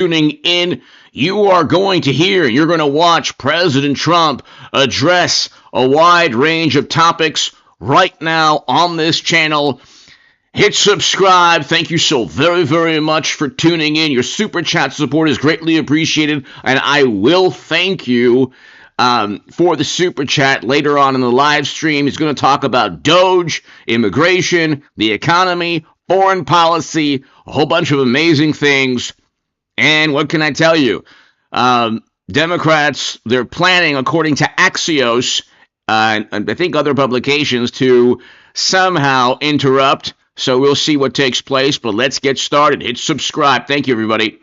tuning in. You are going to hear, you're going to watch President Trump address a wide range of topics right now on this channel. Hit subscribe. Thank you so very, very much for tuning in. Your super chat support is greatly appreciated, and I will thank you for the super chat later on in the live stream. He's going to talk about Doge, immigration, the economy, foreign policy, a whole bunch of amazing things. And what can I tell you? Democrats, they're planning, according to Axios, and I think other publications, to somehow interrupt. So we'll see what takes place, but let's get started. Hit subscribe. Thank you, everybody.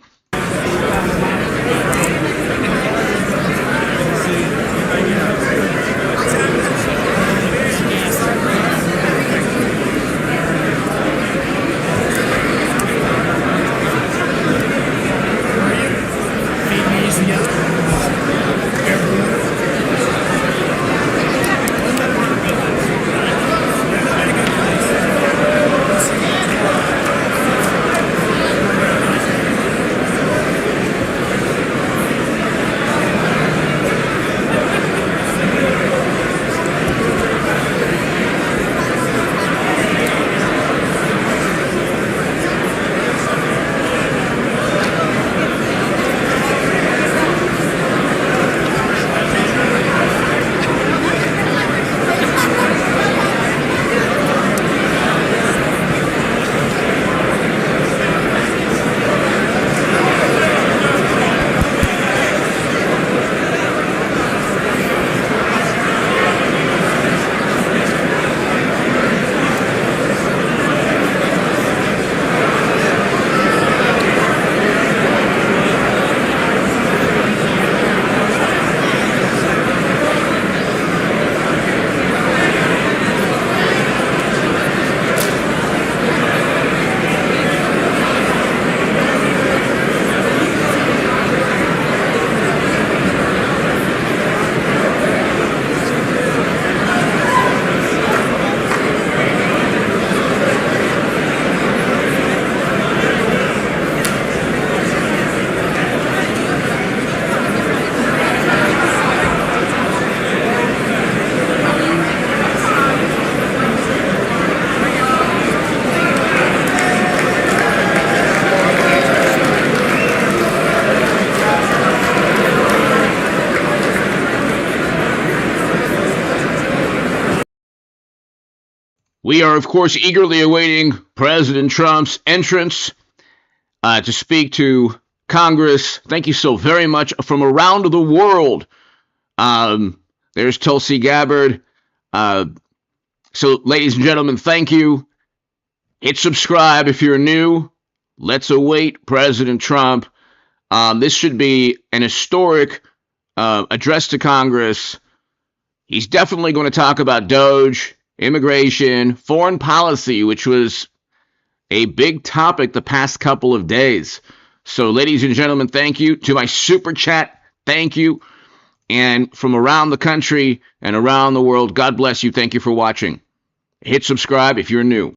We are, of course, eagerly awaiting President Trump's entrance to speak to Congress. Thank you so very much from around the world. There's Tulsi Gabbard. So, ladies and gentlemen, thank you. Hit subscribe if you're new. Let's await President Trump. This should be an historic address to Congress. He's definitely going to talk about Doge, immigration, foreign policy, which was a big topic the past couple of days. So, ladies and gentlemen, thank you. To my super chat, thank you. And from around the country and around the world, God bless you. Thank you for watching. Hit subscribe if you're new.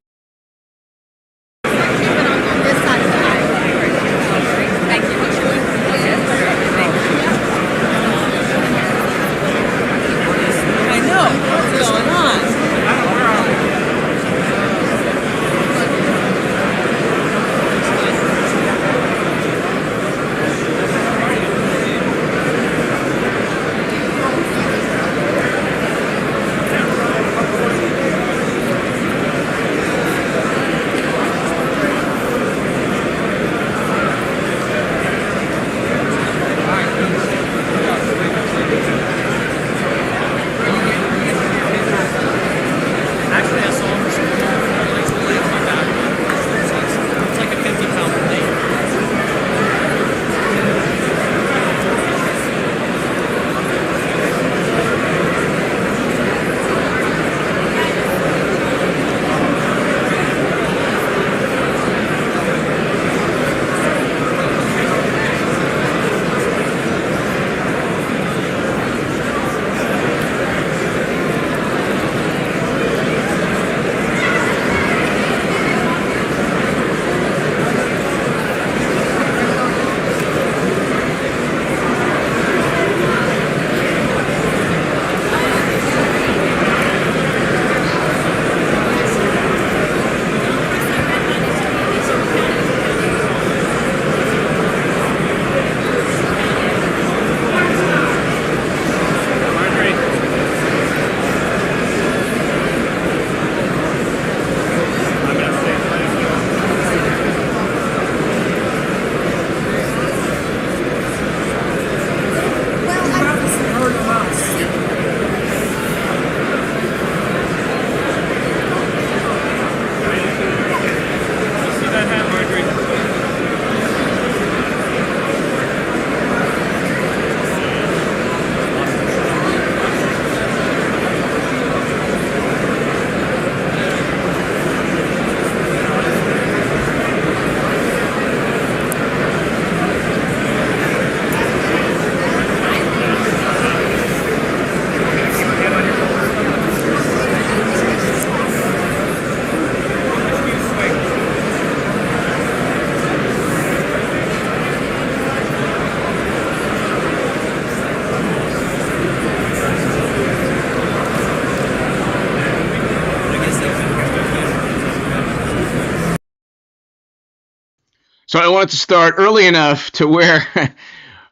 So I wanted to start early enough to where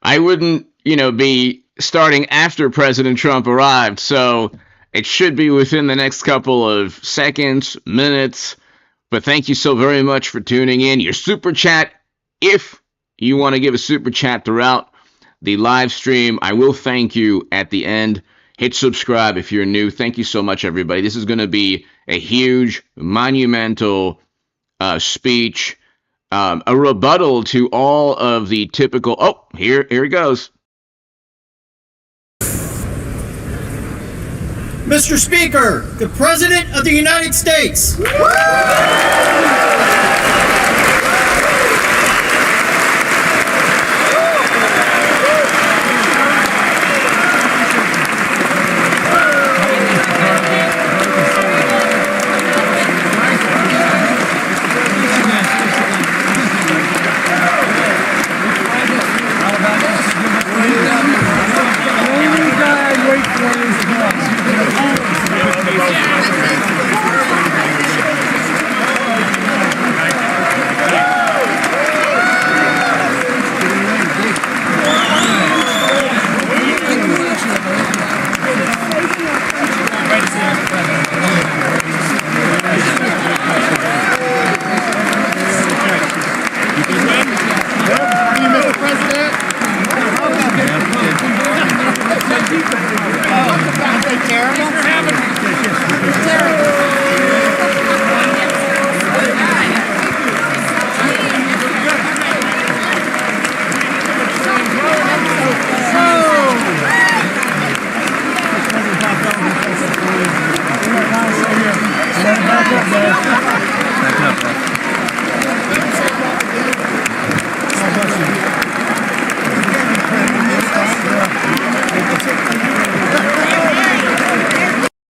I wouldn't, be starting after President Trump arrived. So it should be within the next couple of seconds, minutes. But thank you so very much for tuning in. Your super chat, if you want to give a super chat throughout the live stream, I will thank you at the end. Hit subscribe if you're new. Thank you so much, everybody. This is going to be a huge, monumental speech, a rebuttal to all of the typical. Oh, here he goes. Mr. Speaker, the President of the United States.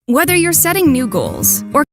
Whether you're setting new goals or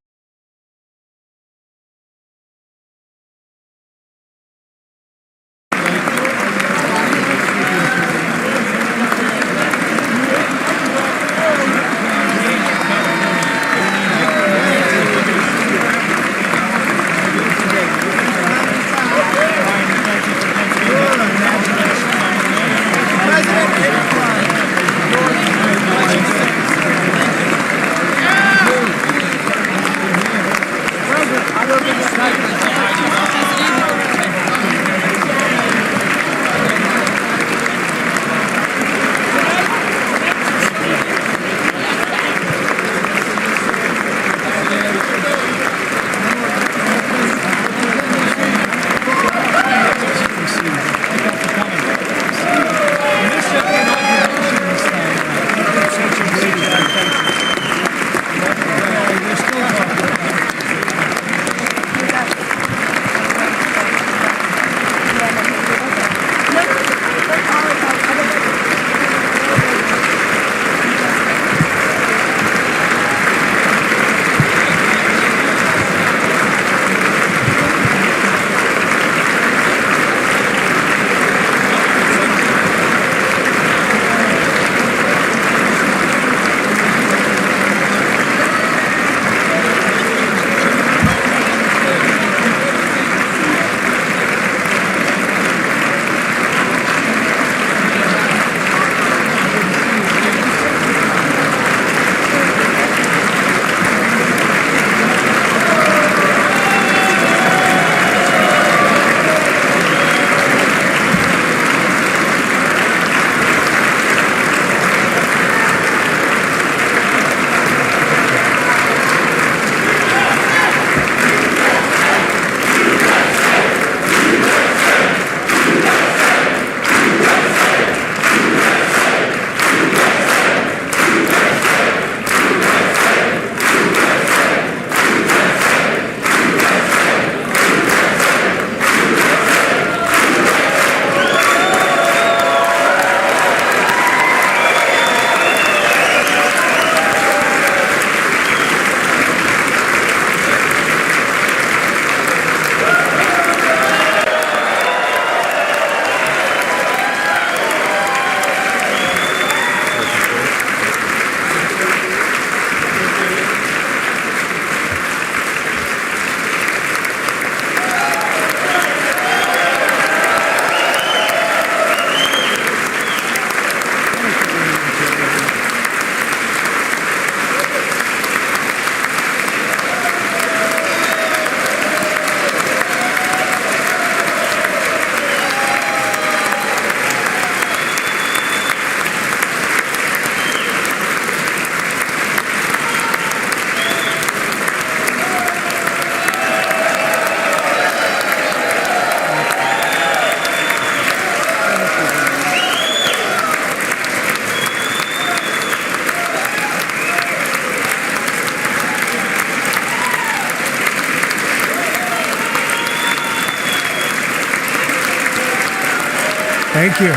Thank you.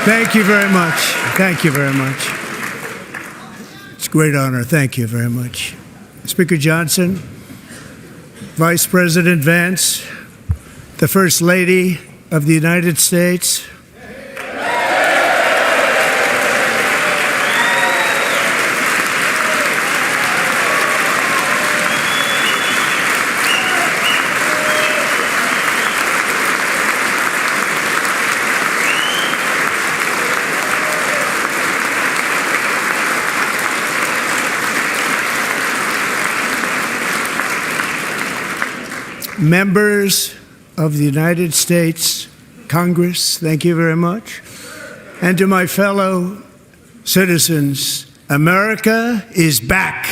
Thank you very much. Thank you very much. It's a great honor. Thank you very much. Speaker Johnson, Vice President Vance, the First Lady of the United States, members of the United States Congress, thank you very much. And to my fellow citizens, America is back.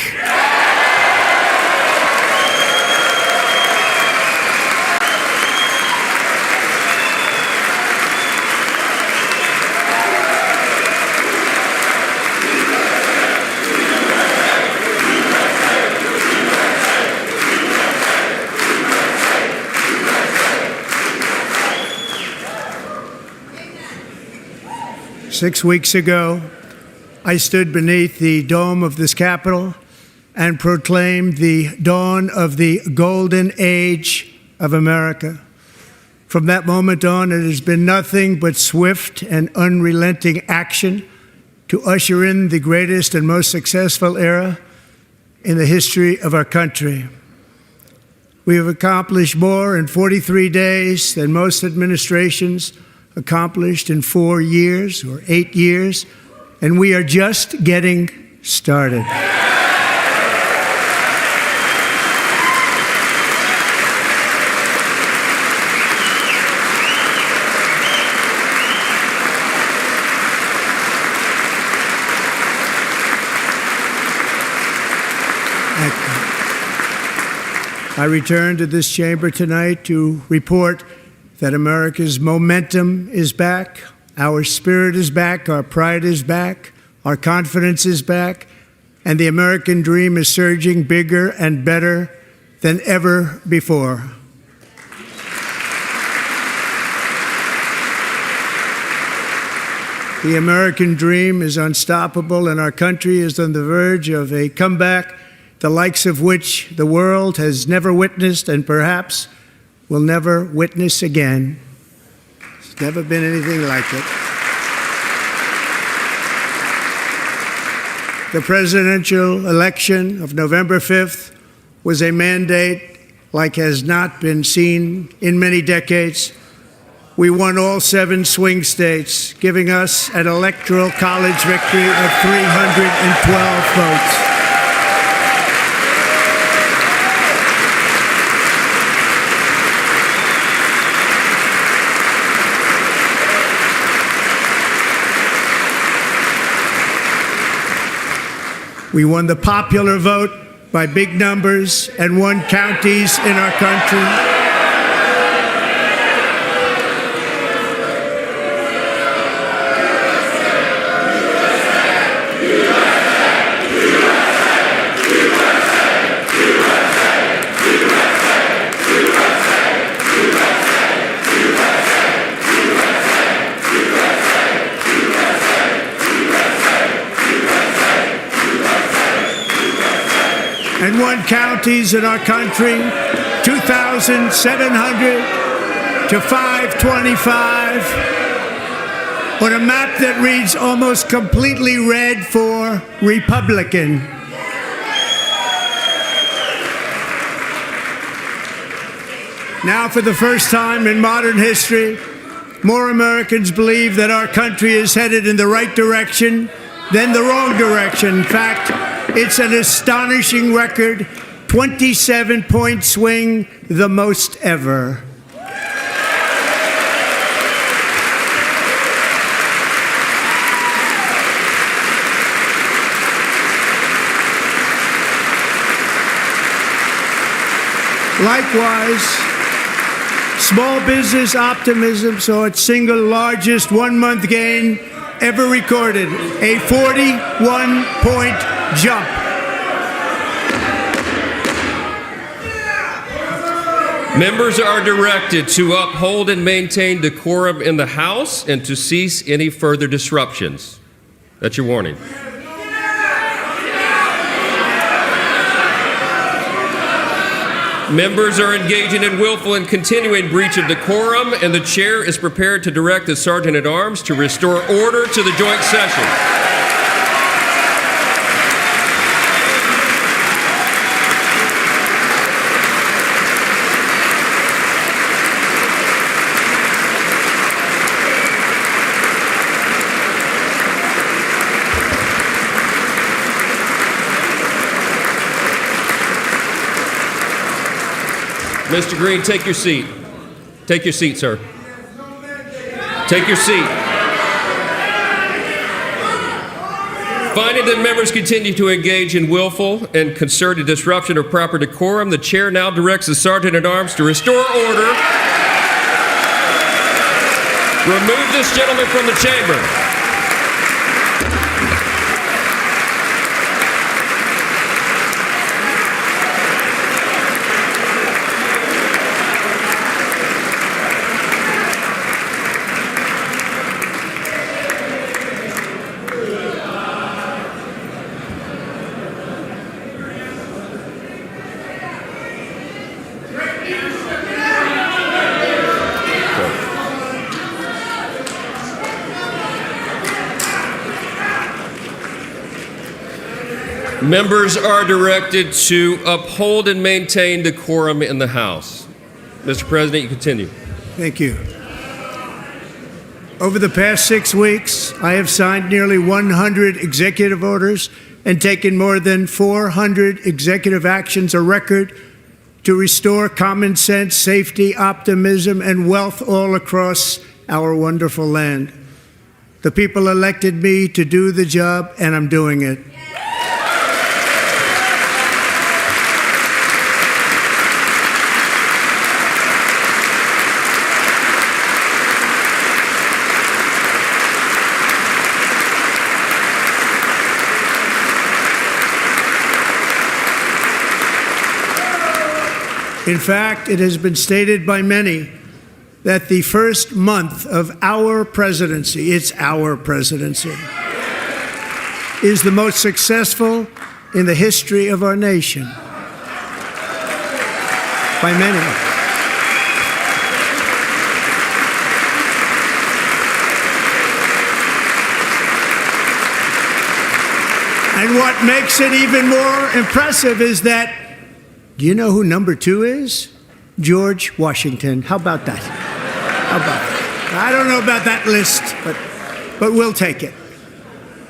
6 weeks ago, I stood beneath the dome of this Capitol and proclaimed the dawn of the golden age of America. From that moment on, it has been nothing but swift and unrelenting action to usher in the greatest and most successful era in the history of our country. We have accomplished more in 43 days than most administrations accomplished in 4 years or 8 years, and we are just getting started. I return to this chamber tonight to report that America's momentum is back, our spirit is back, our pride is back, our confidence is back, and the American dream is surging bigger and better than ever before. The American dream is unstoppable, and our country is on the verge of a comeback, the likes of which the world has never witnessed and perhaps will never witness again. There's never been anything like it. The presidential election of November 5th was a mandate like has not been seen in many decades. We won all 7 swing states, giving us an electoral college victory of 312 votes. We won the popular vote by big numbers and won counties in our country. And won counties in our country, 2,700 to 525, on a map that reads almost completely red for Republican. Now, for the first time in modern history, more Americans believe that our country is headed in the right direction than the wrong direction. In fact, it's an astonishing record, 27-point swing, the most ever. Likewise, Small business optimism saw its single largest one-month gain ever recorded, a 41-point jump. Members are directed to uphold and maintain decorum in the House and to cease any further disruptions. That's your warning. Members are engaging in willful and continuing breach of decorum, and the chair is prepared to direct the Sergeant-at-Arms to restore order to the joint session. Mr. Green, take your seat. Take your seat, sir. Take your seat. Finding that members continue to engage in willful and concerted disruption of proper decorum, the chair now directs the Sergeant-at-Arms to restore order. Remove this gentleman from the chamber. Members are directed to uphold and maintain decorum in the House. Mr. President, you continue. Thank you. Over the past 6 weeks, I have signed nearly 100 executive orders and taken more than 400 executive actions, a record to restore common sense, safety, optimism, and wealth all across our wonderful land. The people elected me to do the job, and I'm doing it. In fact, it has been stated by many that the first month of our presidency, it's our presidency, is the most successful in the history of our nation. By many. And what makes it even more impressive is that, do you know who number 2 is? George Washington. How about that? How about that? I don't know about that list, but we'll take it.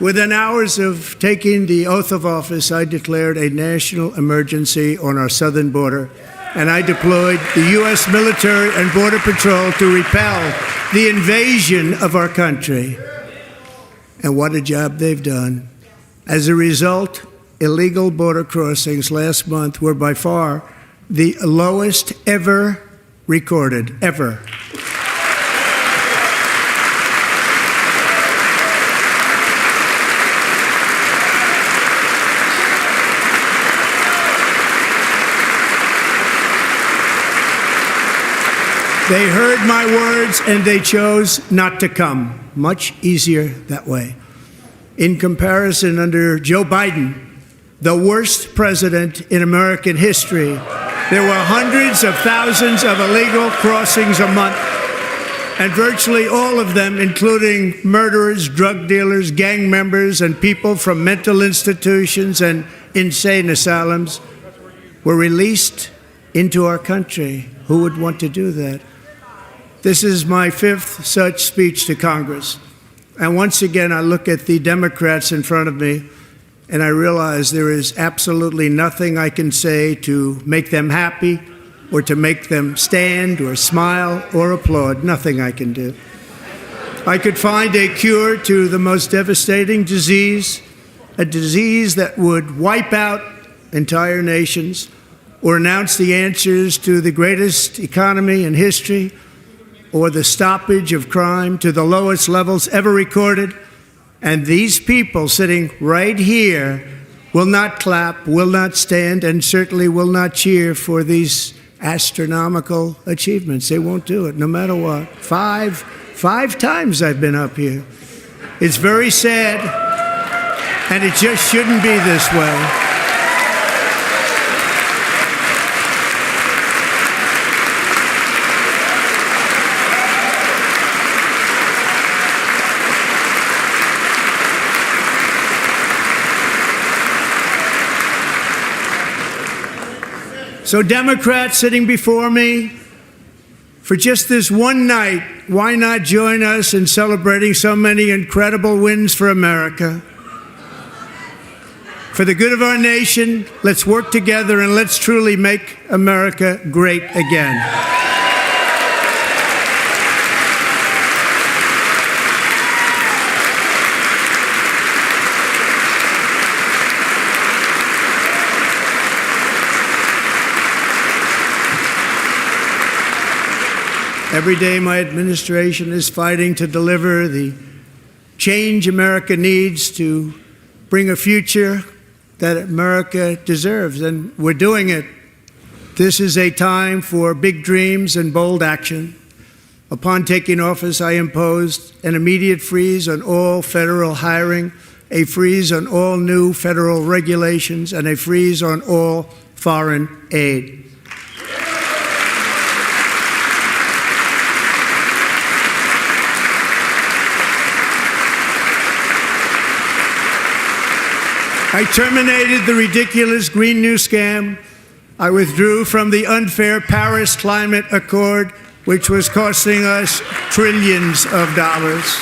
Within hours of taking the oath of office, I declared a national emergency on our southern border, and I deployed the U.S. military and Border Patrol to repel the invasion of our country. And what a job they've done. As a result, illegal border crossings last month were by far the lowest ever recorded, ever. They heard my words and they chose not to come. Much easier that way. In comparison, under Joe Biden, the worst president in American history, there were hundreds of thousands of illegal crossings a month, and virtually all of them, including murderers, drug dealers, gang members, and people from mental institutions and insane asylums, were released into our country. Who would want to do that? This is my 5th such speech to Congress. And once again, I look at the Democrats in front of me, and I realize there is absolutely nothing I can say to make them happy or to make them stand or smile or applaud. Nothing I can do. I could find a cure to the most devastating disease, a disease that would wipe out entire nations, or announce the answers to the greatest economy in history, or the stoppage of crime to the lowest levels ever recorded. And these people sitting right here will not clap, will not stand, and certainly will not cheer for these astronomical achievements. They won't do it, no matter what. Five times I've been up here. It's very sad, and it just shouldn't be this way. So Democrats sitting before me, for just this one night, why not join us in celebrating so many incredible wins for America? For the good of our nation, let's work together and let's truly make America great again. Every day my administration is fighting to deliver the change America needs to bring a future that America deserves, and we're doing it. This is a time for big dreams and bold action. Upon taking office, I imposed an immediate freeze on all federal hiring, a freeze on all new federal regulations, and a freeze on all foreign aid. I terminated the ridiculous Green New Scam. I withdrew from the unfair Paris Climate Accord, which was costing us trillions of dollars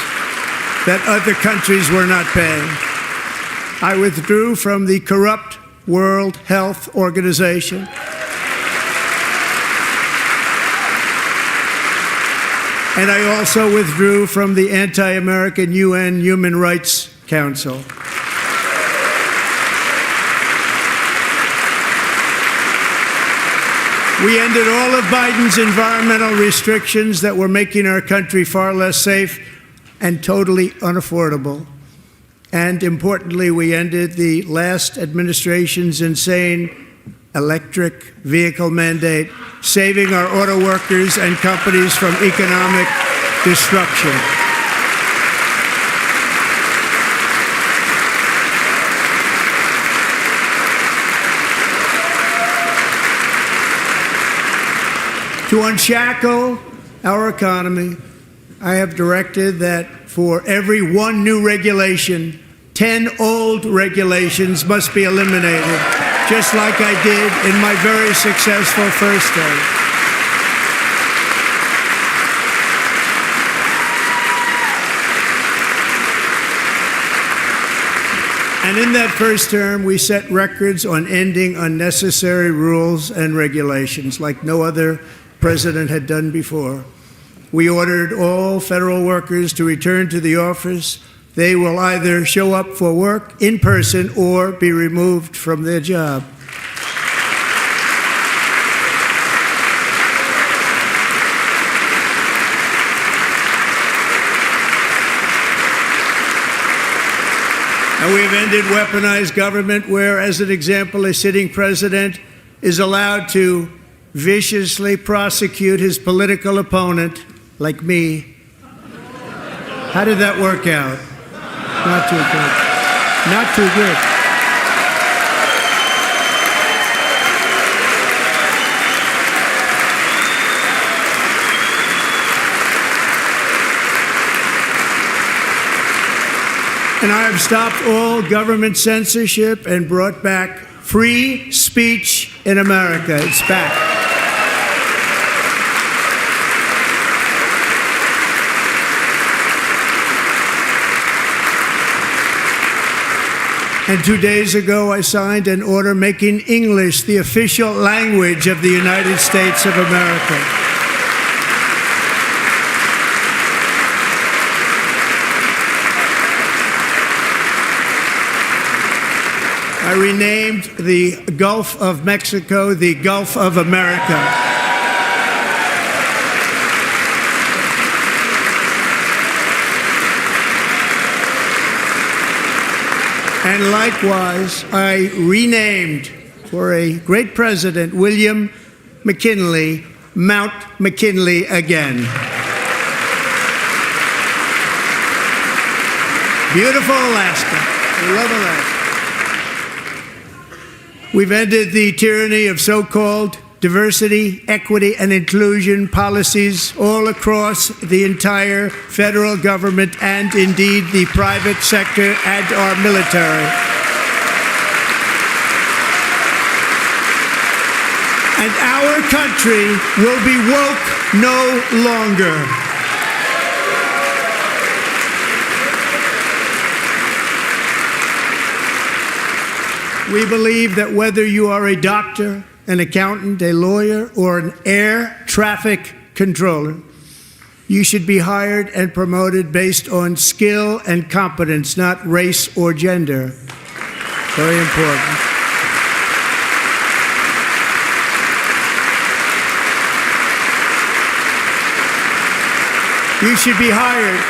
that other countries were not paying. I withdrew from the corrupt World Health Organization. And I also withdrew from the anti-American UN Human Rights Council. We ended all of Biden's environmental restrictions that were making our country far less safe and totally unaffordable. And importantly, we ended the last administration's insane electric vehicle mandate, saving our auto workers and companies from economic destruction. To unshackle our economy, I have directed that for every one new regulation, 10 old regulations must be eliminated, just like I did in my very successful first term. And in that first term, we set records on ending unnecessary rules and regulations like no other president had done before. We ordered all federal workers to return to the office. They will either show up for work in person or be removed from their job. And we've ended weaponized government where, as an example, a sitting president is allowed to viciously prosecute his political opponent, like me. How did that work out? Not too good. Not too good. And I have stopped all government censorship and brought back free speech in America. It's back. And 2 days ago, I signed an order making English the official language of the United States of America. I renamed the Gulf of Mexico the Gulf of America. And likewise, I renamed, for a great president, William McKinley, Mount McKinley again. Beautiful Alaska. We love Alaska. We've ended the tyranny of so-called diversity, equity, and inclusion policies all across the entire federal government and indeed the private sector and our military. And our country will be woke no longer. We believe that whether you are a doctor, an accountant, a lawyer, or an air traffic controller, you should be hired and promoted based on skill and competence, not race or gender. Very important. You should be hired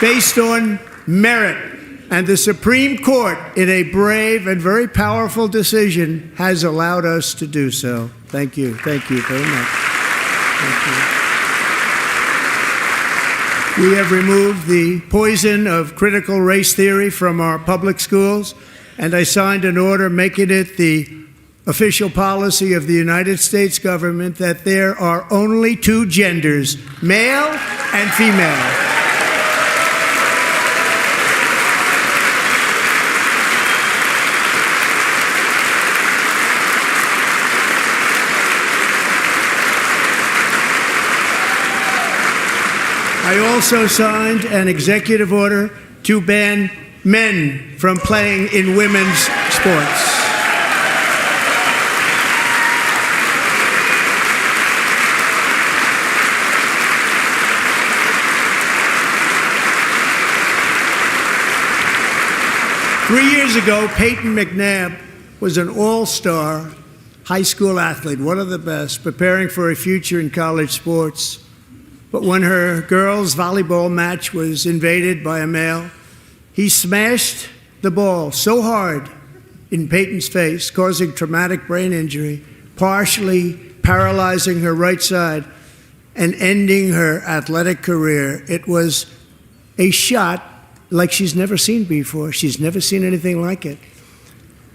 based on merit. And the Supreme Court, in a brave and very powerful decision, has allowed us to do so. Thank you. Thank you very much. Thank you. We have removed the poison of critical race theory from our public schools, and I signed an order making it the official policy of the United States government that there are only two genders, male and female. I also signed an executive order to ban men from playing in women's sports. Three years ago, Peyton McNabb was an all-star high school athlete, one of the best, preparing for a future in college sports. But when her girls' volleyball match was invaded by a male, he smashed the ball so hard in Peyton's face, causing traumatic brain injury, partially paralyzing her right side and ending her athletic career. It was a shot like she's never seen before. She's never seen anything like it.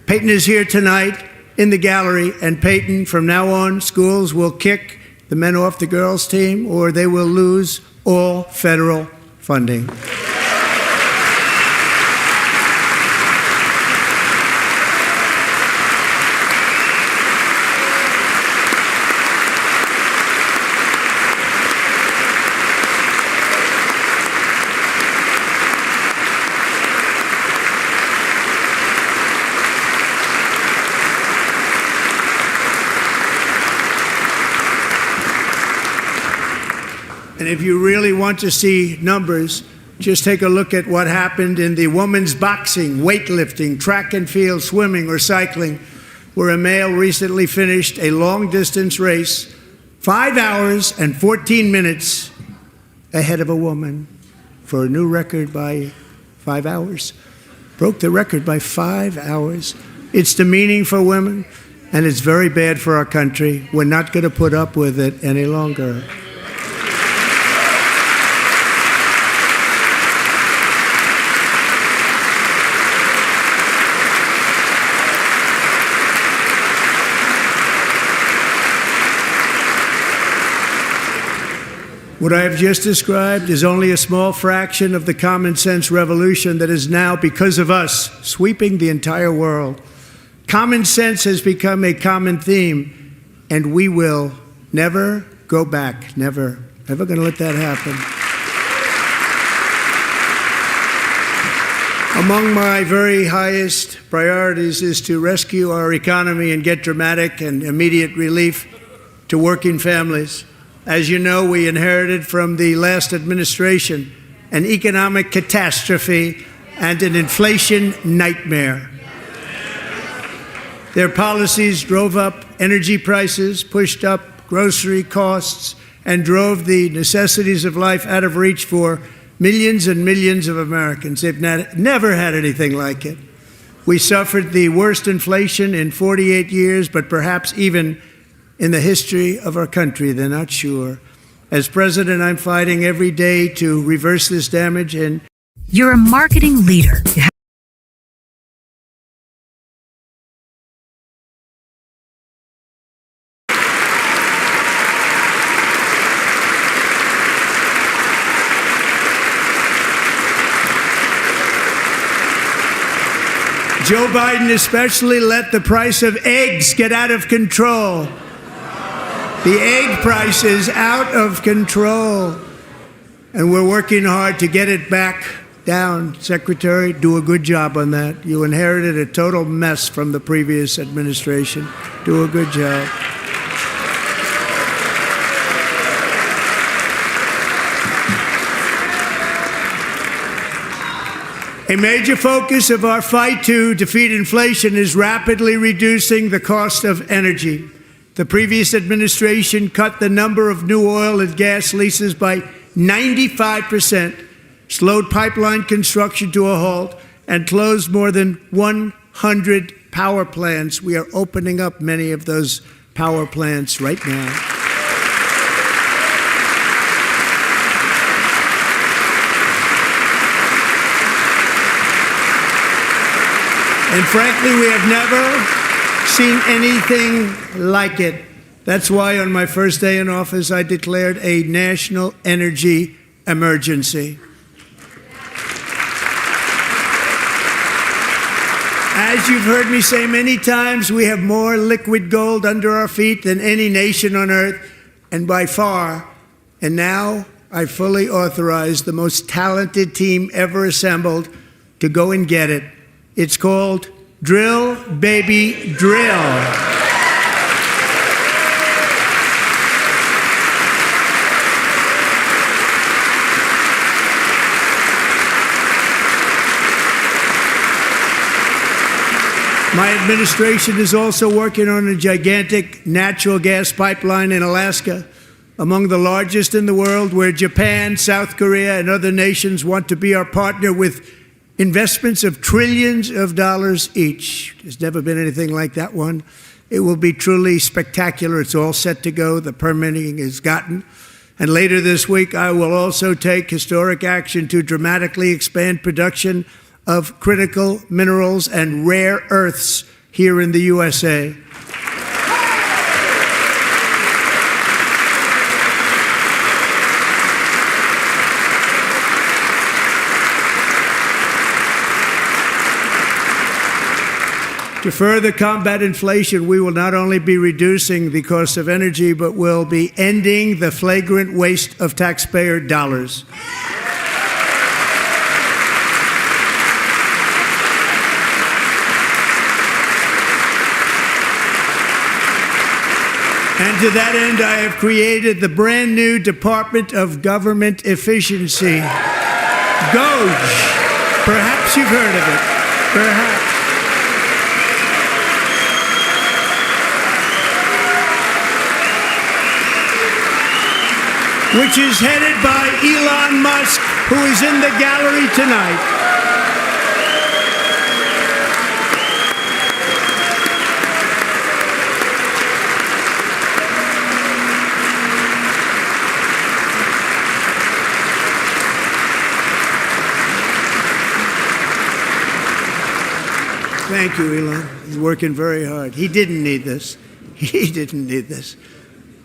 Peyton is here tonight in the gallery, and Peyton, from now on, schools will kick the men off the girls' team, or they will lose all federal funding. And if you really want to see numbers, just take a look at what happened in the women's boxing, weightlifting, track and field, swimming, or cycling, where a male recently finished a long-distance race 5 hours and 14 minutes ahead of a woman for a new record by 5 hours. Broke the record by 5 hours. It's demeaning for women, and it's very bad for our country. We're not going to put up with it any longer. What I have just described is only a small fraction of the common sense revolution that is now, because of us, sweeping the entire world. Common sense has become a common theme, and we will never go back. Never. Never going to let that happen. Among my very highest priorities is to rescue our economy and get dramatic and immediate relief to working families. As you know, we inherited from the last administration an economic catastrophe and an inflation nightmare. Their policies drove up energy prices, pushed up grocery costs, and drove the necessities of life out of reach for millions and millions of Americans. They've never had anything like it. We suffered the worst inflation in 48 years, but perhaps even in the history of our country. They're not sure. As president, I'm fighting every day to reverse this damage. And you're a marketing leader. Joe Biden especially let the price of eggs get out of control. The egg price is out of control, and we're working hard to get it back down. Secretary, do a good job on that. You inherited a total mess from the previous administration. Do a good job. A major focus of our fight to defeat inflation is rapidly reducing the cost of energy. The previous administration cut the number of new oil and gas leases by 95%, slowed pipeline construction to a halt, and closed more than 100 power plants. We are opening up many of those power plants right now. And frankly, we have never seen anything like it. That's why on my first day in office, I declared a national energy emergency. As you've heard me say many times, we have more liquid gold under our feet than any nation on earth, and by far. And now I fully authorize the most talented team ever assembled to go and get it. It's called Drill, Baby, Drill. My administration is also working on a gigantic natural gas pipeline in Alaska, among the largest in the world, where Japan, South Korea, and other nations want to be our partner with investments of trillions of dollars each. There's never been anything like that one. It will be truly spectacular. It's all set to go. The permitting is gotten. And later this week, I will also take historic action to dramatically expand production of critical minerals and rare earths here in the USA. To further combat inflation, we will not only be reducing the cost of energy, but will be ending the flagrant waste of taxpayer dollars. And to that end, I have created the brand new Department of Government Efficiency, DOGE. Perhaps you've heard of it. Perhaps. Which is headed by Elon Musk, who is in the gallery tonight. Thank you, Elon. He's working very hard. He didn't need this. He didn't need this.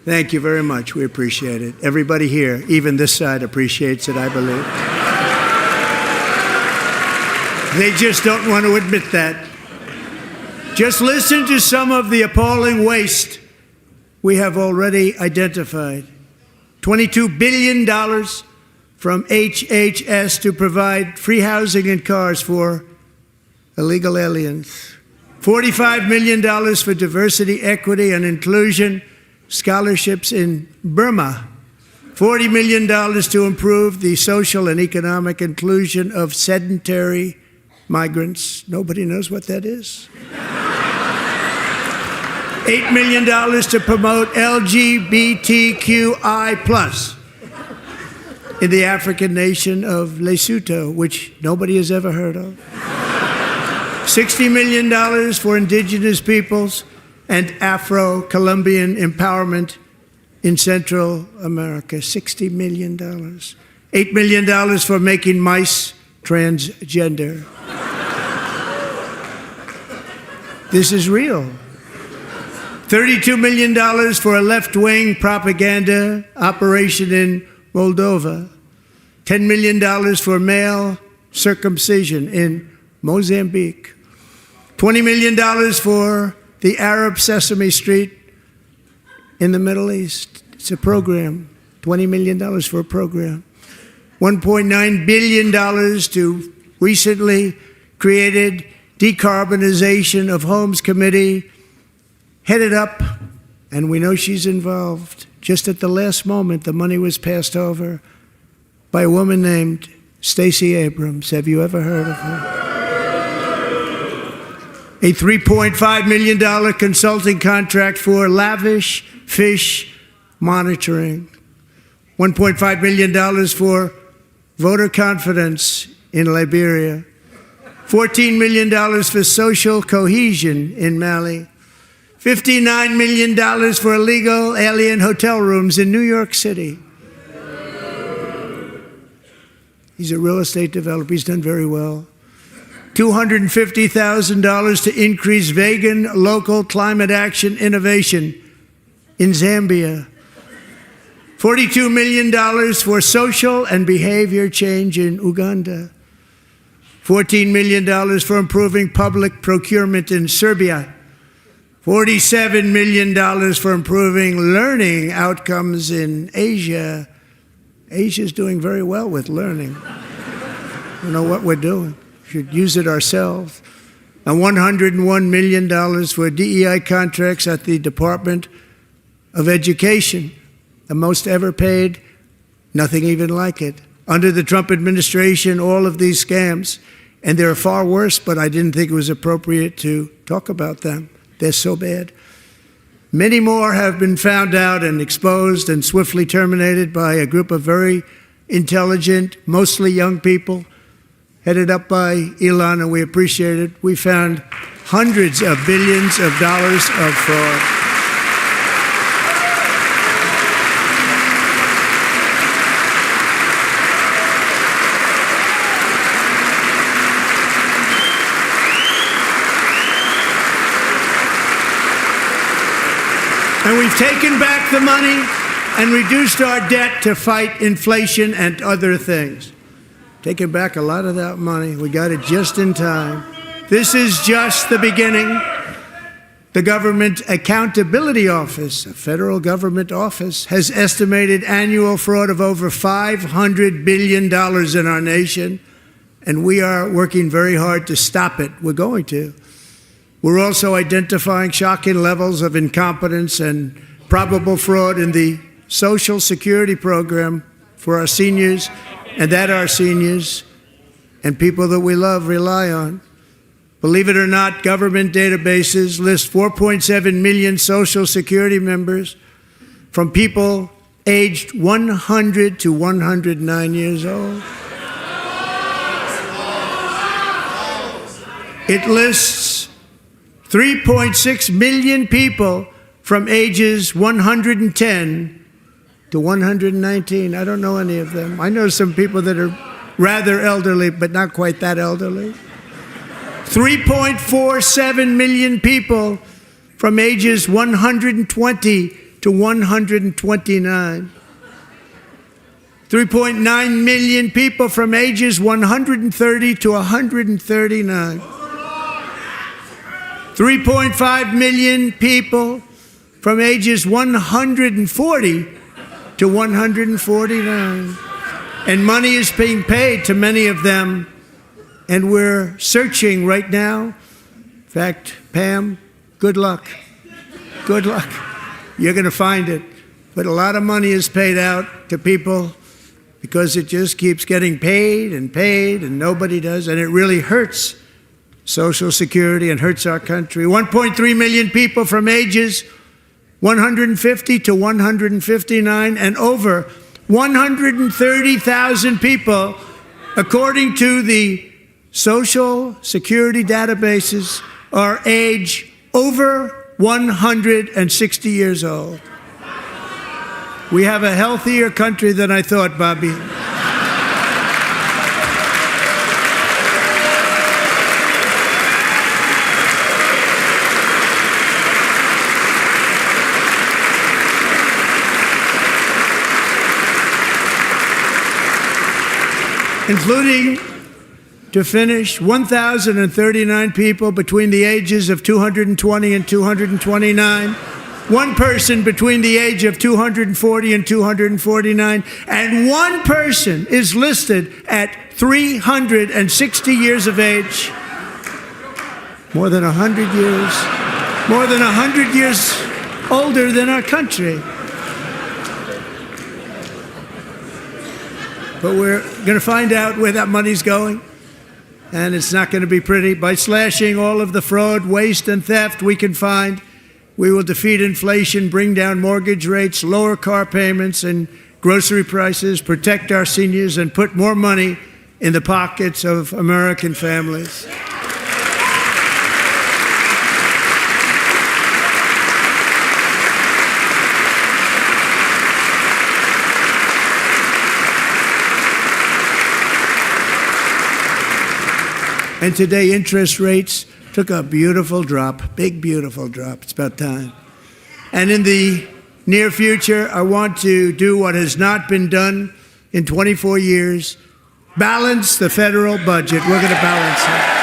Thank you very much. We appreciate it. Everybody here, even this side, appreciates it, I believe. They just don't want to admit that. Just listen to some of the appalling waste we have already identified. $22 billion from HHS to provide free housing and cars for illegal aliens. $45 million for diversity, equity, and inclusion scholarships in Burma. $40 million to improve the social and economic inclusion of sedentary migrants. Nobody knows what that is. $8 million to promote LGBTQI+ in the African nation of Lesotho, which nobody has ever heard of. $60 million for indigenous peoples and Afro-Colombian empowerment in Central America. $60 million. $8 million for making mice transgender. This is real. $32 million for a left-wing propaganda operation in Moldova. $10 million for male circumcision in Mozambique. $20 million for the Arab Sesame Street in the Middle East. It's a program. $20 million for a program. $1.9 billion to recently created Decarbonization of Homes Committee, headed up, and we know she's involved. Just at the last moment, the money was passed over by a woman named Stacey Abrams. Have you ever heard of her? A $3.5 million consulting contract for lavish fish monitoring. $1.5 million for voter confidence in Liberia. $14 million for social cohesion in Mali. $59 million for illegal alien hotel rooms in New York City. He's a real estate developer. He's done very well. $250,000 to increase vegan local climate action innovation in Zambia. $42 million for social and behavior change in Uganda. $14 million for improving public procurement in Serbia. $47 million for improving learning outcomes in Asia. Asia's doing very well with learning. I don't know what we're doing. We should use it ourselves. And $101 million for DEI contracts at the Department of Education, the most ever paid, nothing even like it. Under the Trump administration, all of these scams, and they're far worse, but I didn't think it was appropriate to talk about them. They're so bad. Many more have been found out and exposed and swiftly terminated by a group of very intelligent, mostly young people, headed up by Elon, and we appreciate it. We found hundreds of billions of dollars of fraud. And we've taken back the money and reduced our debt to fight inflation and other things. Taken back a lot of that money. We got it just in time. This is just the beginning. The Government Accountability Office, a federal government office, has estimated annual fraud of over $500 billion in our nation, and we are working very hard to stop it. We're going to. We're also identifying shocking levels of incompetence and probable fraud in the Social Security program for our seniors, and that our seniors and people that we love rely on. Believe it or not, government databases list 4.7 million Social Security members from people aged 100 to 109 years old. It lists 3.6 million people from ages 110 to 119. I don't know any of them. I know some people that are rather elderly, but not quite that elderly. 3.47 million people from ages 120 to 129. 3.9 million people from ages 130 to 139. 3.5 million people from ages 140 to 149. And money is being paid to many of them, and we're searching right now. In fact, Pam, good luck. Good luck. You're going to find it. But a lot of money is paid out to people because it just keeps getting paid and nobody does, and it really hurts Social Security and hurts our country. 1.3 million people from ages 150 to 159, and over 130,000 people, according to the Social Security databases, are age over 160 years old. We have a healthier country than I thought, Bobby. Including, to finish, 1,039 people between the ages of 220 and 229, one person between the age of 240 and 249, and one person is listed at 360 years of age. More than 100 years older than our country. But we're going to find out where that money's going, and it's not going to be pretty. By slashing all of the fraud, waste, and theft we can find, we will defeat inflation, bring down mortgage rates, lower car payments and grocery prices, protect our seniors, and put more money in the pockets of American families. And today, interest rates took a beautiful drop, big, beautiful drop. It's about time. And in the near future, I want to do what has not been done in 24 years, balance the federal budget. We're going to balance it.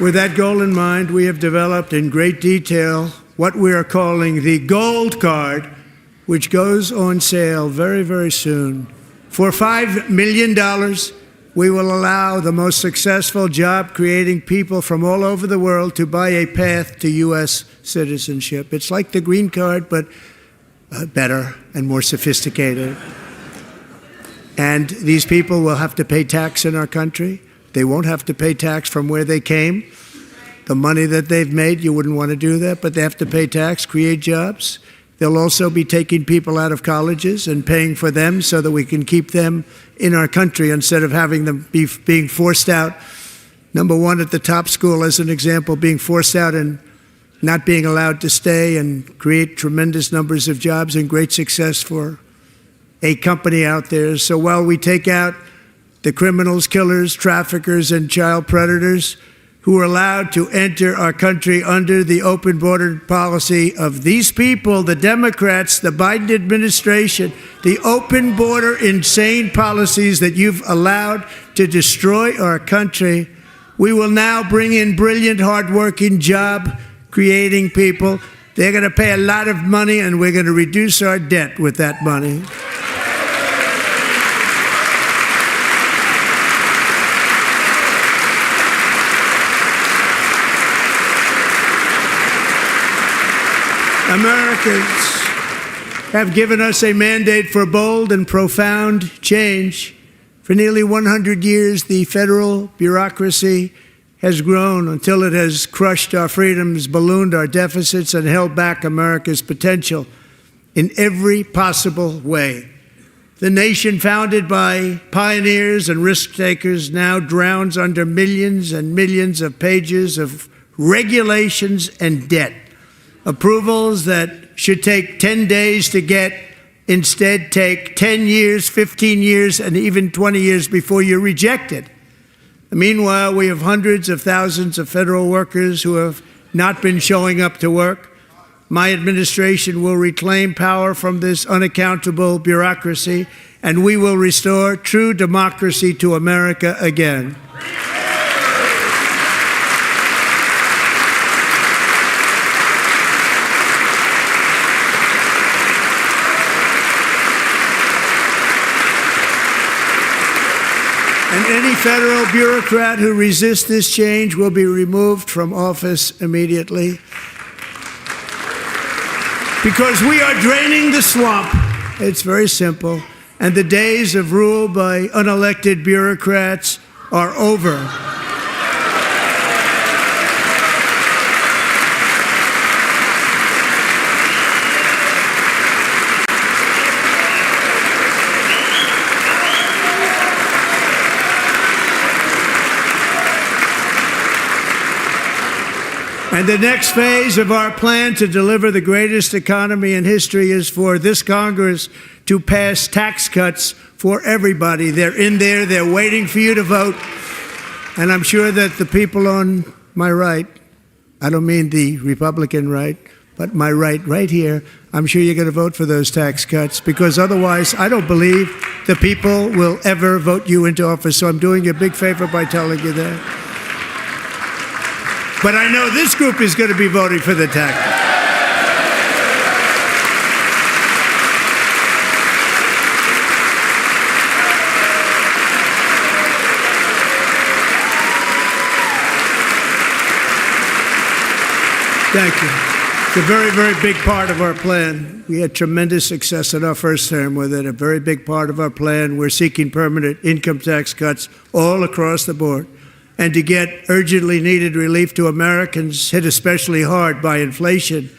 With that goal in mind, we have developed in great detail what we are calling the Gold Card, which goes on sale very, very soon. For $5 million, we will allow the most successful job-creating people from all over the world to buy a path to U.S. citizenship. It's like the green card, but better and more sophisticated. And these people will have to pay tax in our country. They won't have to pay tax from where they came. The money that they've made, you wouldn't want to do that, but they have to pay tax, create jobs. They'll also be taking people out of colleges and paying for them so that we can keep them in our country instead of having them being forced out. Number one, at the top school, as an example, being forced out and not being allowed to stay and create tremendous numbers of jobs and great success for a company out there. So while we take out the criminals, killers, traffickers, and child predators who are allowed to enter our country under the open border policy of these people, the Democrats, the Biden administration, the open border insane policies that you've allowed to destroy our country, we will now bring in brilliant, hardworking, job-creating people. They're going to pay a lot of money, and we're going to reduce our debt with that money. Americans have given us a mandate for bold and profound change. For nearly 100 years, the federal bureaucracy has grown until it has crushed our freedoms, ballooned our deficits, and held back America's potential in every possible way. The nation founded by pioneers and risk-takers now drowns under millions and millions of pages of regulations and debt. Approvals that should take 10 days to get instead take 10 years, 15 years, and even 20 years before you're rejected. Meanwhile, we have hundreds of thousands of federal workers who have not been showing up to work. My administration will reclaim power from this unaccountable bureaucracy, and we will restore true democracy to America again. And any federal bureaucrat who resists this change will be removed from office immediately. Because we are draining the swamp. It's very simple. And the days of rule by unelected bureaucrats are over. And the next phase of our plan to deliver the greatest economy in history is for this Congress to pass tax cuts for everybody. They're in there, they're waiting for you to vote. And I'm sure that the people on my right, I don't mean the Republican right, but my right here, I'm sure you're going to vote for those tax cuts, because otherwise I don't believe the people will ever vote you into office. So I'm doing you a big favor by telling you that. But I know this group is going to be voting for the tax. Thank you. It's a very, very big part of our plan. We had tremendous success in our first term with it. A very big part of our plan. We're seeking permanent income tax cuts all across the board. And to get urgently needed relief to Americans hit especially hard by inflation,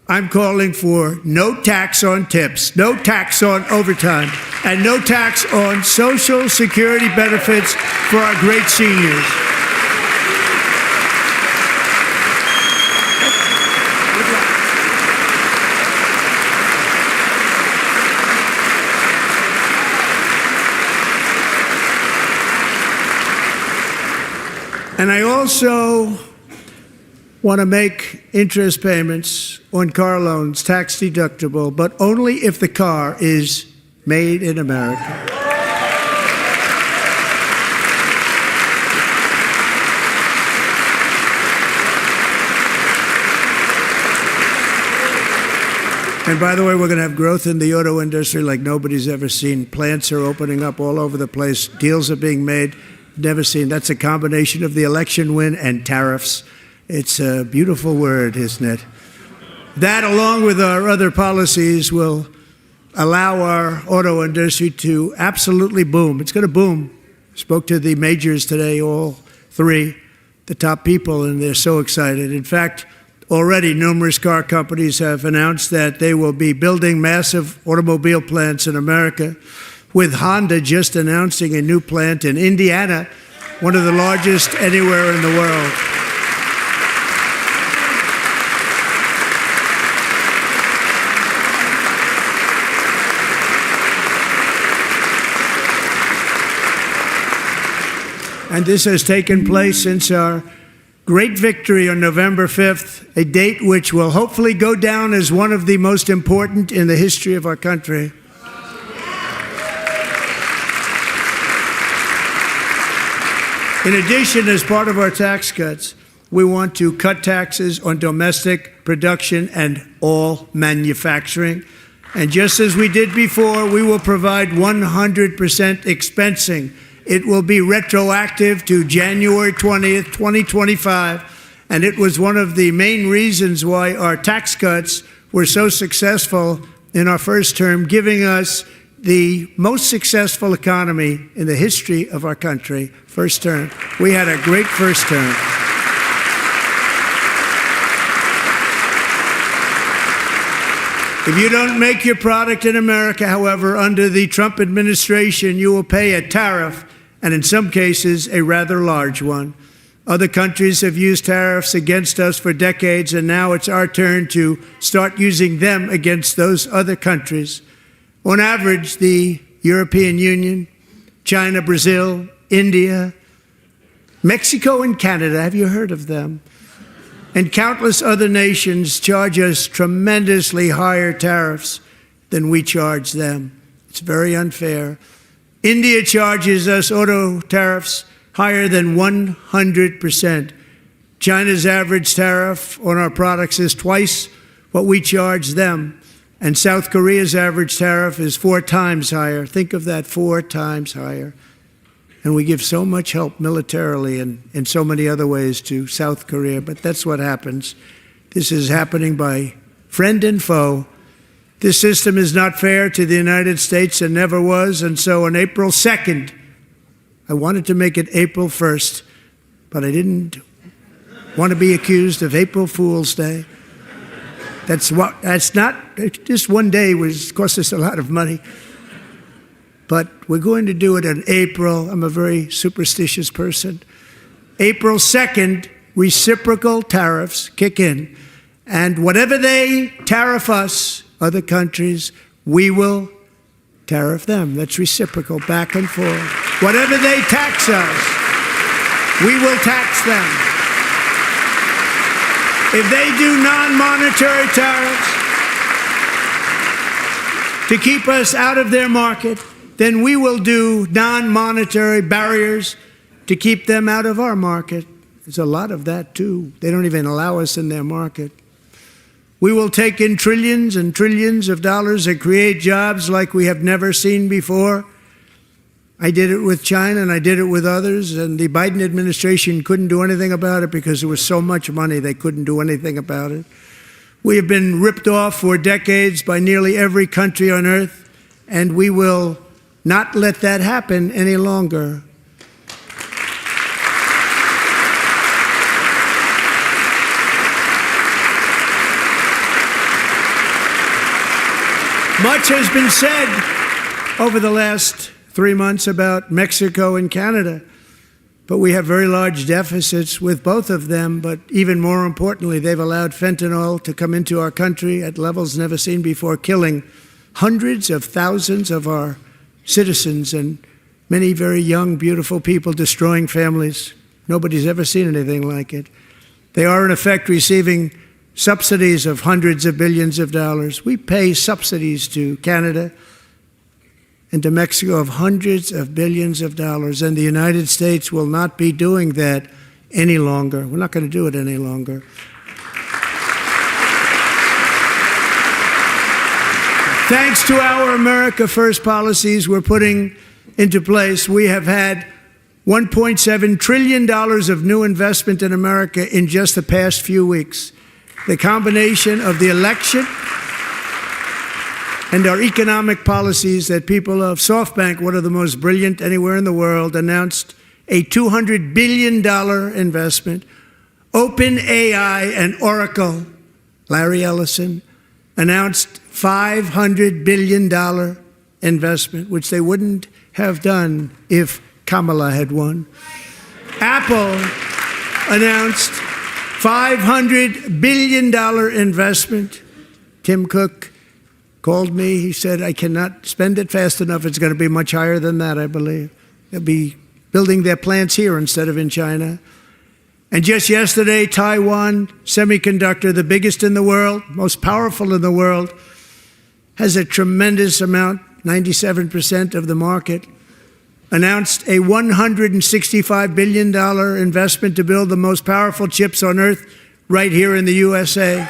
I'm calling for no tax on tips, no tax on overtime, and no tax on Social Security benefits for our great seniors. And I also want to make interest payments on car loans tax deductible, but only if the car is made in America. And by the way, we're going to have growth in the auto industry like nobody's ever seen. Plants are opening up all over the place. Deals are being made. Never seen. That's a combination of the election win and tariffs. It's a beautiful word, isn't it? That, along with our other policies, will allow our auto industry to absolutely boom. It's going to boom. Spoke to the majors today, all three, the top people, and they're so excited. In fact, already numerous car companies have announced that they will be building massive automobile plants in America, with Honda just announcing a new plant in Indiana, one of the largest anywhere in the world. And this has taken place since our great victory on November 5th, a date which will hopefully go down as one of the most important in the history of our country. In addition, as part of our tax cuts, we want to cut taxes on domestic production and all manufacturing. And just as we did before, we will provide 100% expensing. It will be retroactive to January 20th, 2025. And it was one of the main reasons why our tax cuts were so successful in our first term, giving us the most successful economy in the history of our country. First term. We had a great first term. If you don't make your product in America, however, under the Trump administration, you will pay a tariff, and in some cases, a rather large one. Other countries have used tariffs against us for decades, and now it's our turn to start using them against those other countries. On average, the European Union, China, Brazil, India, Mexico, and Canada, have you heard of them? And countless other nations charge us tremendously higher tariffs than we charge them. It's very unfair. India charges us auto tariffs higher than 100%. China's average tariff on our products is twice what we charge them. And South Korea's average tariff is 4 times higher. Think of that, 4 times higher. And we give so much help militarily and in so many other ways to South Korea, but that's what happens. This is happening by friend and foe. This system is not fair to the United States and never was, and so on April 2nd, I wanted to make it April 1st, but I didn't want to be accused of April Fool's Day. That's not, just one day cost us a lot of money. But we're going to do it in April. I'm a very superstitious person. April 2nd, reciprocal tariffs kick in. And whatever they tariff us, other countries, we will tariff them. That's reciprocal, back and forth. Whatever they tax us, we will tax them. If they do non-monetary tariffs to keep us out of their market, then we will do non-monetary barriers to keep them out of our market. There's a lot of that, too. They don't even allow us in their market. We will take in trillions and trillions of dollars and create jobs like we have never seen before. I did it with China and I did it with others, and the Biden administration couldn't do anything about it because there was so much money they couldn't do anything about it. We have been ripped off for decades by nearly every country on earth, and we will not let that happen any longer. Much has been said over the last 3 months about Mexico and Canada, but we have very large deficits with both of them. But even more importantly, they've allowed fentanyl to come into our country at levels never seen before, killing hundreds of thousands of our citizens and many very young, beautiful people, destroying families. Nobody's ever seen anything like it. They are, in effect, receiving subsidies of hundreds of billions of dollars. We pay subsidies to Canada and to Mexico of hundreds of billions of dollars, and the United States will not be doing that any longer. We're not going to do it any longer. Thanks to our America First policies we're putting into place, we have had $1.7 trillion of new investment in America in just the past few weeks. The combination of the election and our economic policies that people of SoftBank, one of the most brilliant anywhere in the world, announced a $200 billion investment. OpenAI and Oracle, Larry Ellison, announced $500 billion investment, which they wouldn't have done if Kamala had won. Apple announced $500 billion investment. Tim Cook called me. He said, I cannot spend it fast enough. It's going to be much higher than that, I believe. They'll be building their plants here instead of in China. And just yesterday, Taiwan Semiconductor, the biggest in the world, most powerful in the world, has a tremendous amount, 97% of the market, announced a $165 billion investment to build the most powerful chips on earth right here in the USA.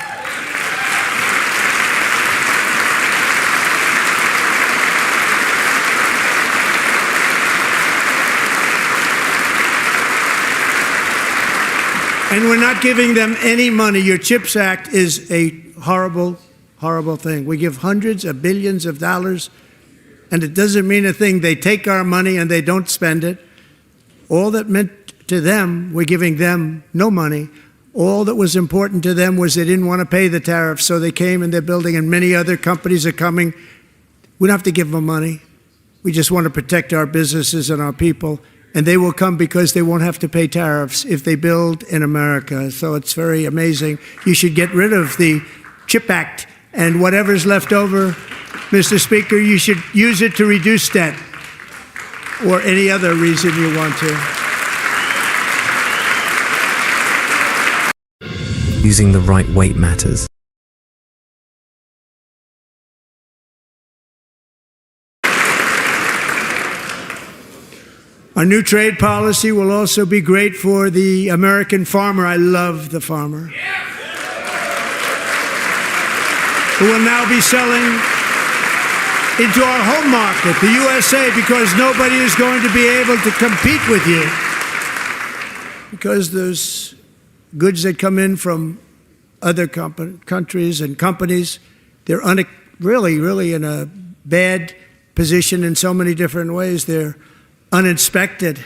And we're not giving them any money. Your CHIPS Act is a horrible, horrible thing. We give hundreds of billions of dollars, and it doesn't mean a thing. They take our money and they don't spend it. All that meant to them, we're giving them no money. All that was important to them was they didn't want to pay the tariffs, so they came and they're building, and many other companies are coming. We don't have to give them money. We just want to protect our businesses and our people. And they will come because they won't have to pay tariffs if they build in America. So it's very amazing. You should get rid of the CHIP Act, and whatever's left over, Mr. Speaker, you should use it to reduce debt or any other reason you want to. Using the right weight matters. Our new trade policy will also be great for the American farmer. I love the farmer. Who will now be selling into our home market, the USA, because nobody is going to be able to compete with you. Because those goods that come in from other countries and companies, they're really in a bad position in so many different ways. They're uninspected.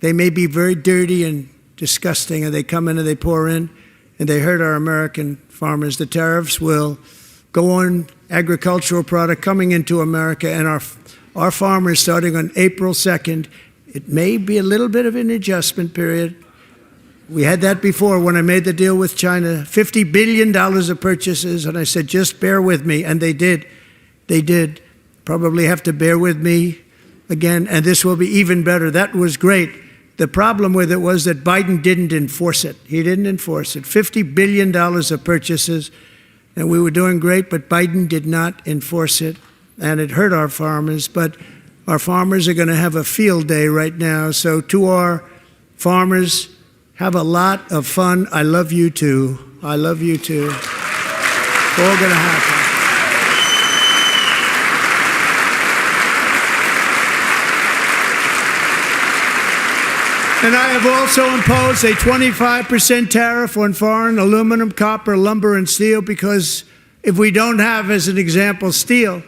They may be very dirty and disgusting, and they come in and they pour in, and they hurt our American farmers. The tariffs will go on agricultural product coming into America, and our farmers, starting on April 2nd, it may be a little bit of an adjustment period. We had that before when I made the deal with China, $50 billion of purchases, and I said, just bear with me, and they did. They did. Probably have to bear with me again, and this will be even better. That was great. The problem with it was that Biden didn't enforce it. He didn't enforce it. $50 billion of purchases, and we were doing great, but Biden did not enforce it, and it hurt our farmers. But our farmers are going to have a field day right now. So to our farmers, have a lot of fun. I love you too. I love you too. It's all going to happen. And I have also imposed a 25% tariff on foreign aluminum, copper, lumber, and steel, because if we don't have, as an example, steel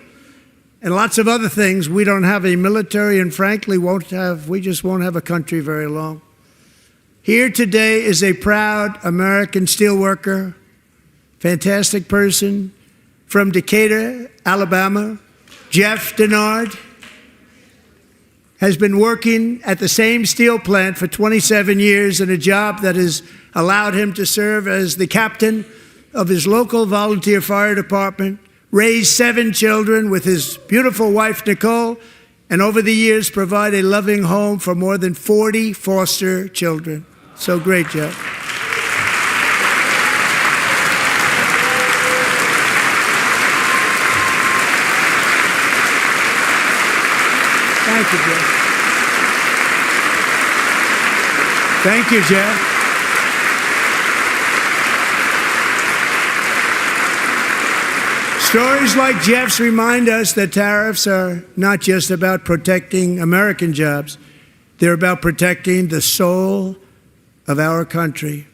and lots of other things, we don't have a military, and frankly, we just won't have a country very long. Here today is a proud American steelworker, fantastic person from Decatur, Alabama, Jeff Denard. Has been working at the same steel plant for 27 years in a job that has allowed him to serve as the captain of his local volunteer fire department, raise 7 children with his beautiful wife, Nicole, and over the years provide a loving home for more than 40 foster children. So great, Jeff. Thank you, Jeff. Thank you, Jeff. Stories like Jeff's remind us that tariffs are not just about protecting American jobs. They're about protecting the soul of our country.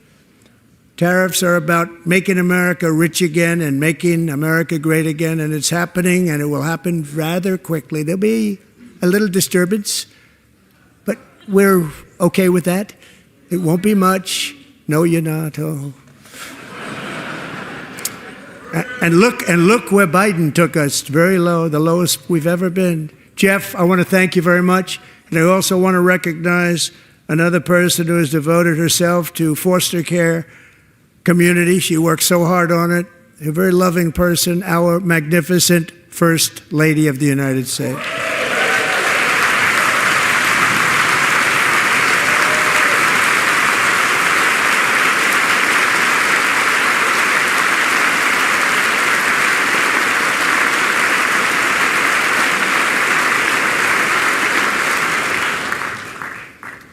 Tariffs are about making America rich again and making America great again, and it's happening, and it will happen rather quickly. There'll be a little disturbance, but we're okay with that. It won't be much. No, you're not. Oh. And look where Biden took us, very low, the lowest we've ever been. Jeff, I want to thank you very much. And I also want to recognize another person who has devoted herself to foster care community. She works so hard on it. A very loving person, our magnificent First Lady of the United States.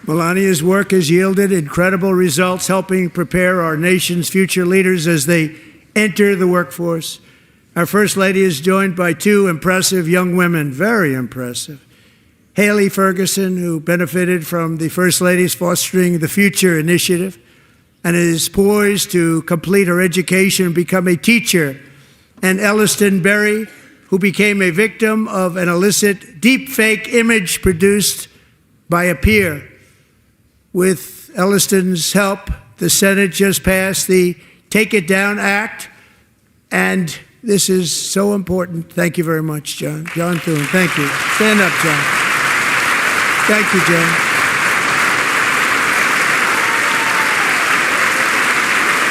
Melania's work has yielded incredible results, helping prepare our nation's future leaders as they enter the workforce. Our First Lady is joined by 2 impressive young women, very impressive. Haley Ferguson, who benefited from the First Lady's Fostering the Future initiative and is poised to complete her education and become a teacher. And Elliston Berry, who became a victim of an illicit deepfake image produced by a peer. With Elliston's help, the Senate just passed the Take It Down Act, and this is so important. Thank you very much, John. John Thune, thank you. Stand up, John. Thank you, John.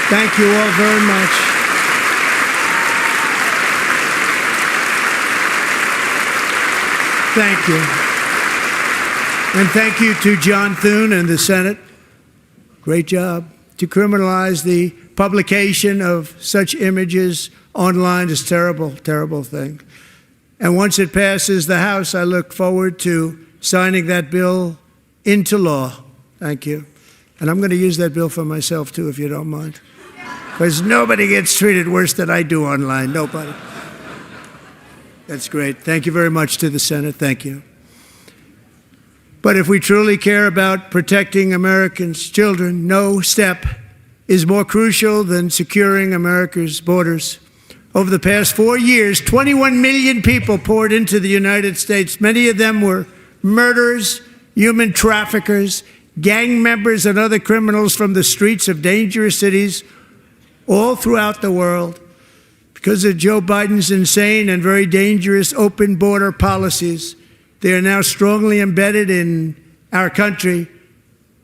Thank you all very much. Thank you. And thank you to John Thune and the Senate. Great job. To criminalize the publication of such images online is a terrible, terrible thing. And once it passes the House, I look forward to signing that bill into law. Thank you. And I'm going to use that bill for myself, too, if you don't mind. Because nobody gets treated worse than I do online. Nobody. That's great. Thank you very much to the Senate. Thank you. But if we truly care about protecting Americans' children, no step is more crucial than securing America's borders. Over the past 4 years, 21 million people poured into the United States. Many of them were murderers, human traffickers, gang members, and other criminals from the streets of dangerous cities all throughout the world. Because of Joe Biden's insane and very dangerous open border policies, they are now strongly embedded in our country,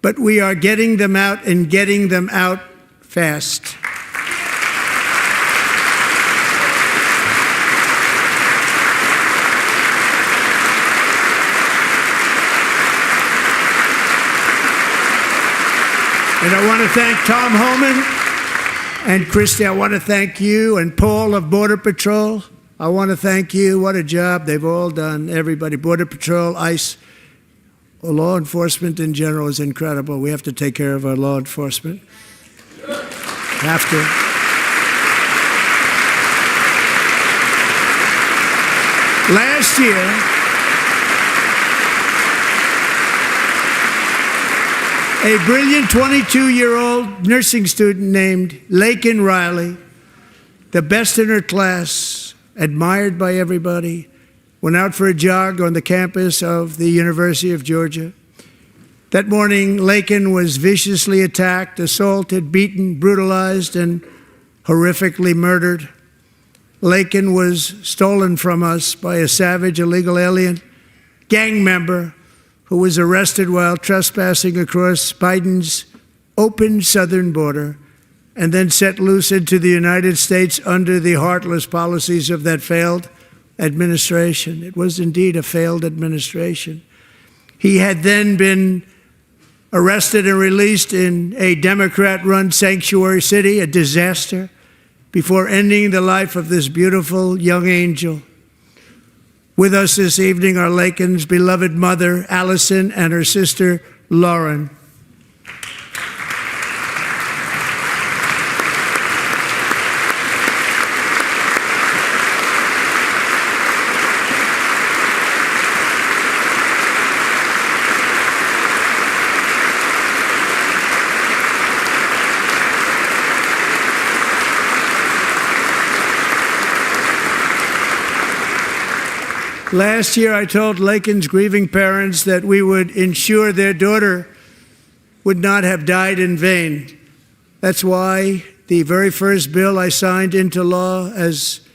but we are getting them out and getting them out fast. And I want to thank Tom Homan and Christy. I want to thank you and Paul of Border Patrol. I want to thank you. What a job they've all done. Everybody, Border Patrol, ICE, law enforcement in general is incredible. We have to take care of our law enforcement. Have to. Last year, a brilliant 22-year-old nursing student named Laken Riley, the best in her class, admired by everybody, went out for a jog on the campus of the University of Georgia. That morning, Laken was viciously attacked, assaulted, beaten, brutalized, and horrifically murdered. Laken was stolen from us by a savage illegal alien gang member who was arrested while trespassing across Biden's open southern border and then set loose into the United States under the heartless policies of that failed administration. It was indeed a failed administration. He had then been arrested and released in a Democrat-run sanctuary city, a disaster, before ending the life of this beautiful young angel. With us this evening are Laken's beloved mother, Allison, and her sister, Lauren. Last year, I told Laken's grieving parents that we would ensure their daughter would not have died in vain. That's why the very first bill I signed into law as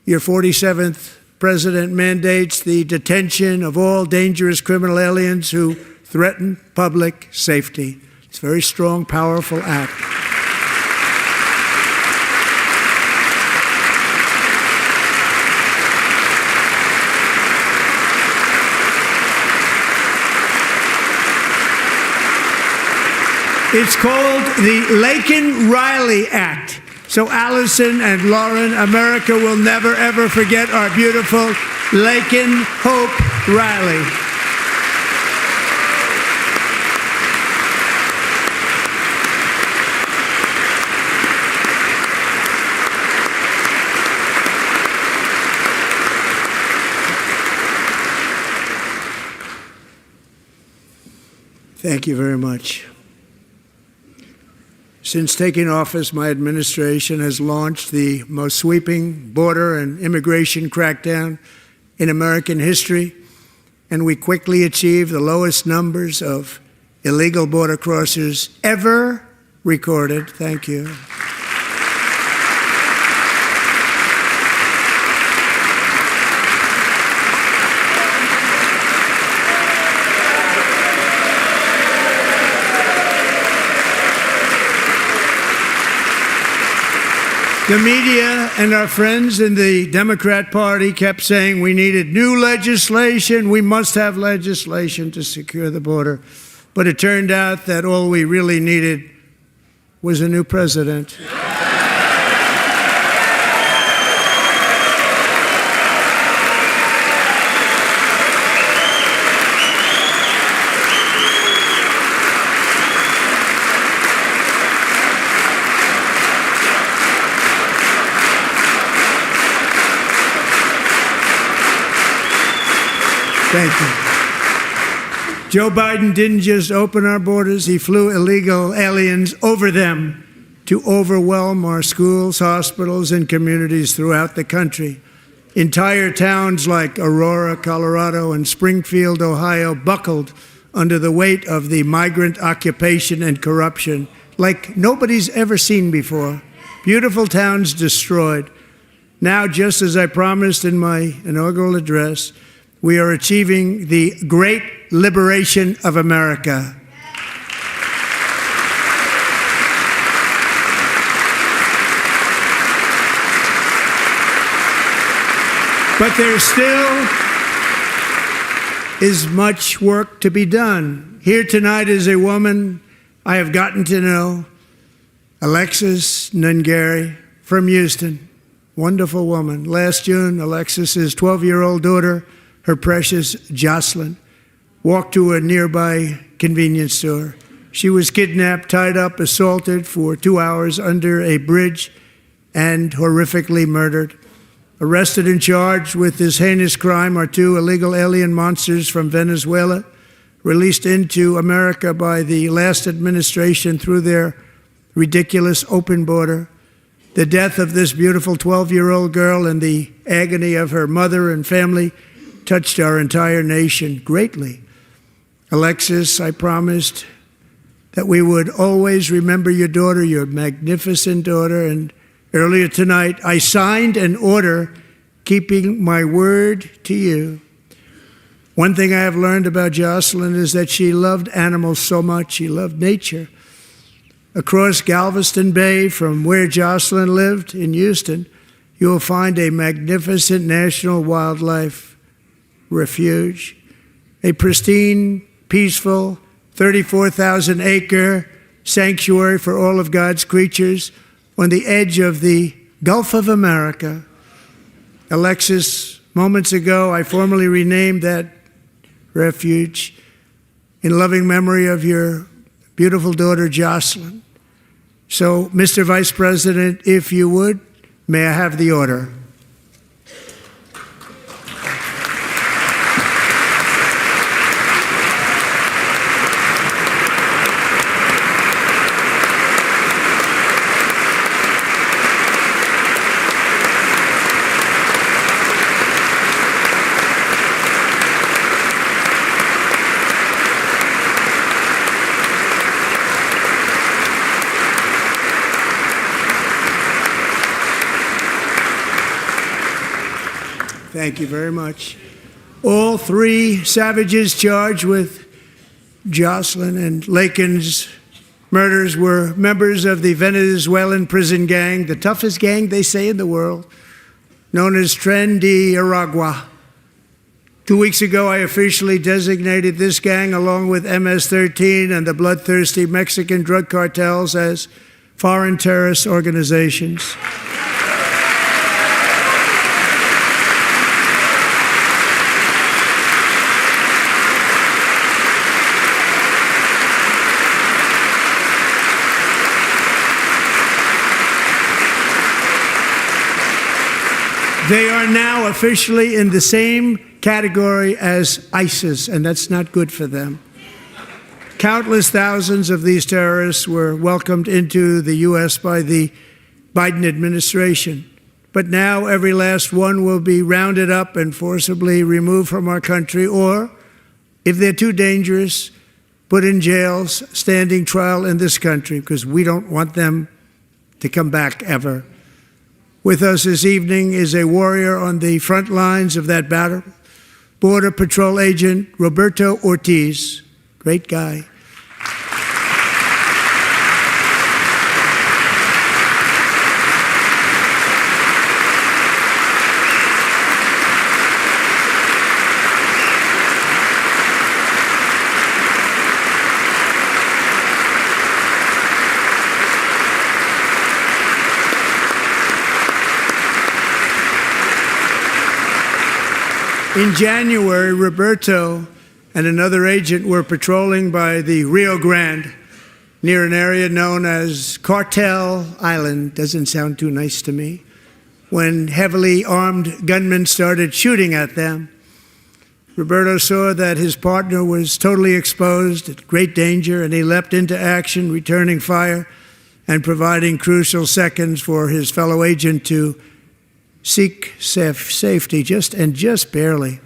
your 47th president mandates the detention of all dangerous criminal aliens who threaten public safety. It's a very strong, powerful act. It's called the Laken-Riley Act. So Allison and Lauren, America will never, ever forget our beautiful Laken Hope Riley. Thank you very much. Since taking office, my administration has launched the most sweeping border and immigration crackdown in American history, and we quickly achieved the lowest numbers of illegal border crossers ever recorded. Thank you. The media and our friends in the Democrat Party kept saying we needed new legislation. We must have legislation to secure the border. But it turned out that all we really needed was a new president. Thank you. Joe Biden didn't just open our borders, he flew illegal aliens over them to overwhelm our schools, hospitals, and communities throughout the country. Entire towns like Aurora, Colorado, and Springfield, Ohio, buckled under the weight of the migrant occupation and corruption like nobody's ever seen before. Beautiful towns destroyed. Now, just as I promised in my inaugural address, we are achieving the great liberation of America. But there still is much work to be done. Here tonight is a woman I have gotten to know, Alexis Nungari from Houston. Wonderful woman. Last June, Alexis's 12-year-old daughter, her precious Jocelyn, walked to a nearby convenience store. She was kidnapped, tied up, assaulted for 2 hours under a bridge, and horrifically murdered. Arrested and charged with this heinous crime are 2 illegal alien monsters from Venezuela, released into America by the last administration through their ridiculous open border. The death of this beautiful 12-year-old girl and the agony of her mother and family touched our entire nation greatly. Alexis, I promised that we would always remember your daughter, your magnificent daughter, and earlier tonight, I signed an order keeping my word to you. One thing I have learned about Jocelyn is that she loved animals so much. She loved nature. Across Galveston Bay, from where Jocelyn lived in Houston, you will find a magnificent national wildlife refuge, a pristine, peaceful, 34,000-acre sanctuary for all of God's creatures on the edge of the Gulf of America. Alexis, moments ago, I formally renamed that refuge in loving memory of your beautiful daughter, Jocelyn. So, Mr. Vice President, if you would, may I have the order? Thank you very much. All 3 savages charged with Jocelyn and Lakin's murders were members of the Venezuelan prison gang, the toughest gang, they say, in the world, known as Tren de Aragua. 2 weeks ago, I officially designated this gang, along with MS-13 and the bloodthirsty Mexican drug cartels, as foreign terrorist organizations. They are now officially in the same category as ISIS, and that's not good for them. Countless thousands of these terrorists were welcomed into the U.S. by the Biden administration. But now every last one will be rounded up and forcibly removed from our country, or, if they're too dangerous, put in jails, standing trial in this country, because we don't want them to come back ever. With us this evening is a warrior on the front lines of that battle, Border Patrol Agent Roberto Ortiz. Great guy. In January, Roberto and another agent were patrolling by the Rio Grande near an area known as Cartel Island. Doesn't sound too nice to me. When heavily armed gunmen started shooting at them. Roberto saw that his partner was totally exposed, at great danger, and he leapt into action, returning fire and providing crucial seconds for his fellow agent to seek safety, just barely.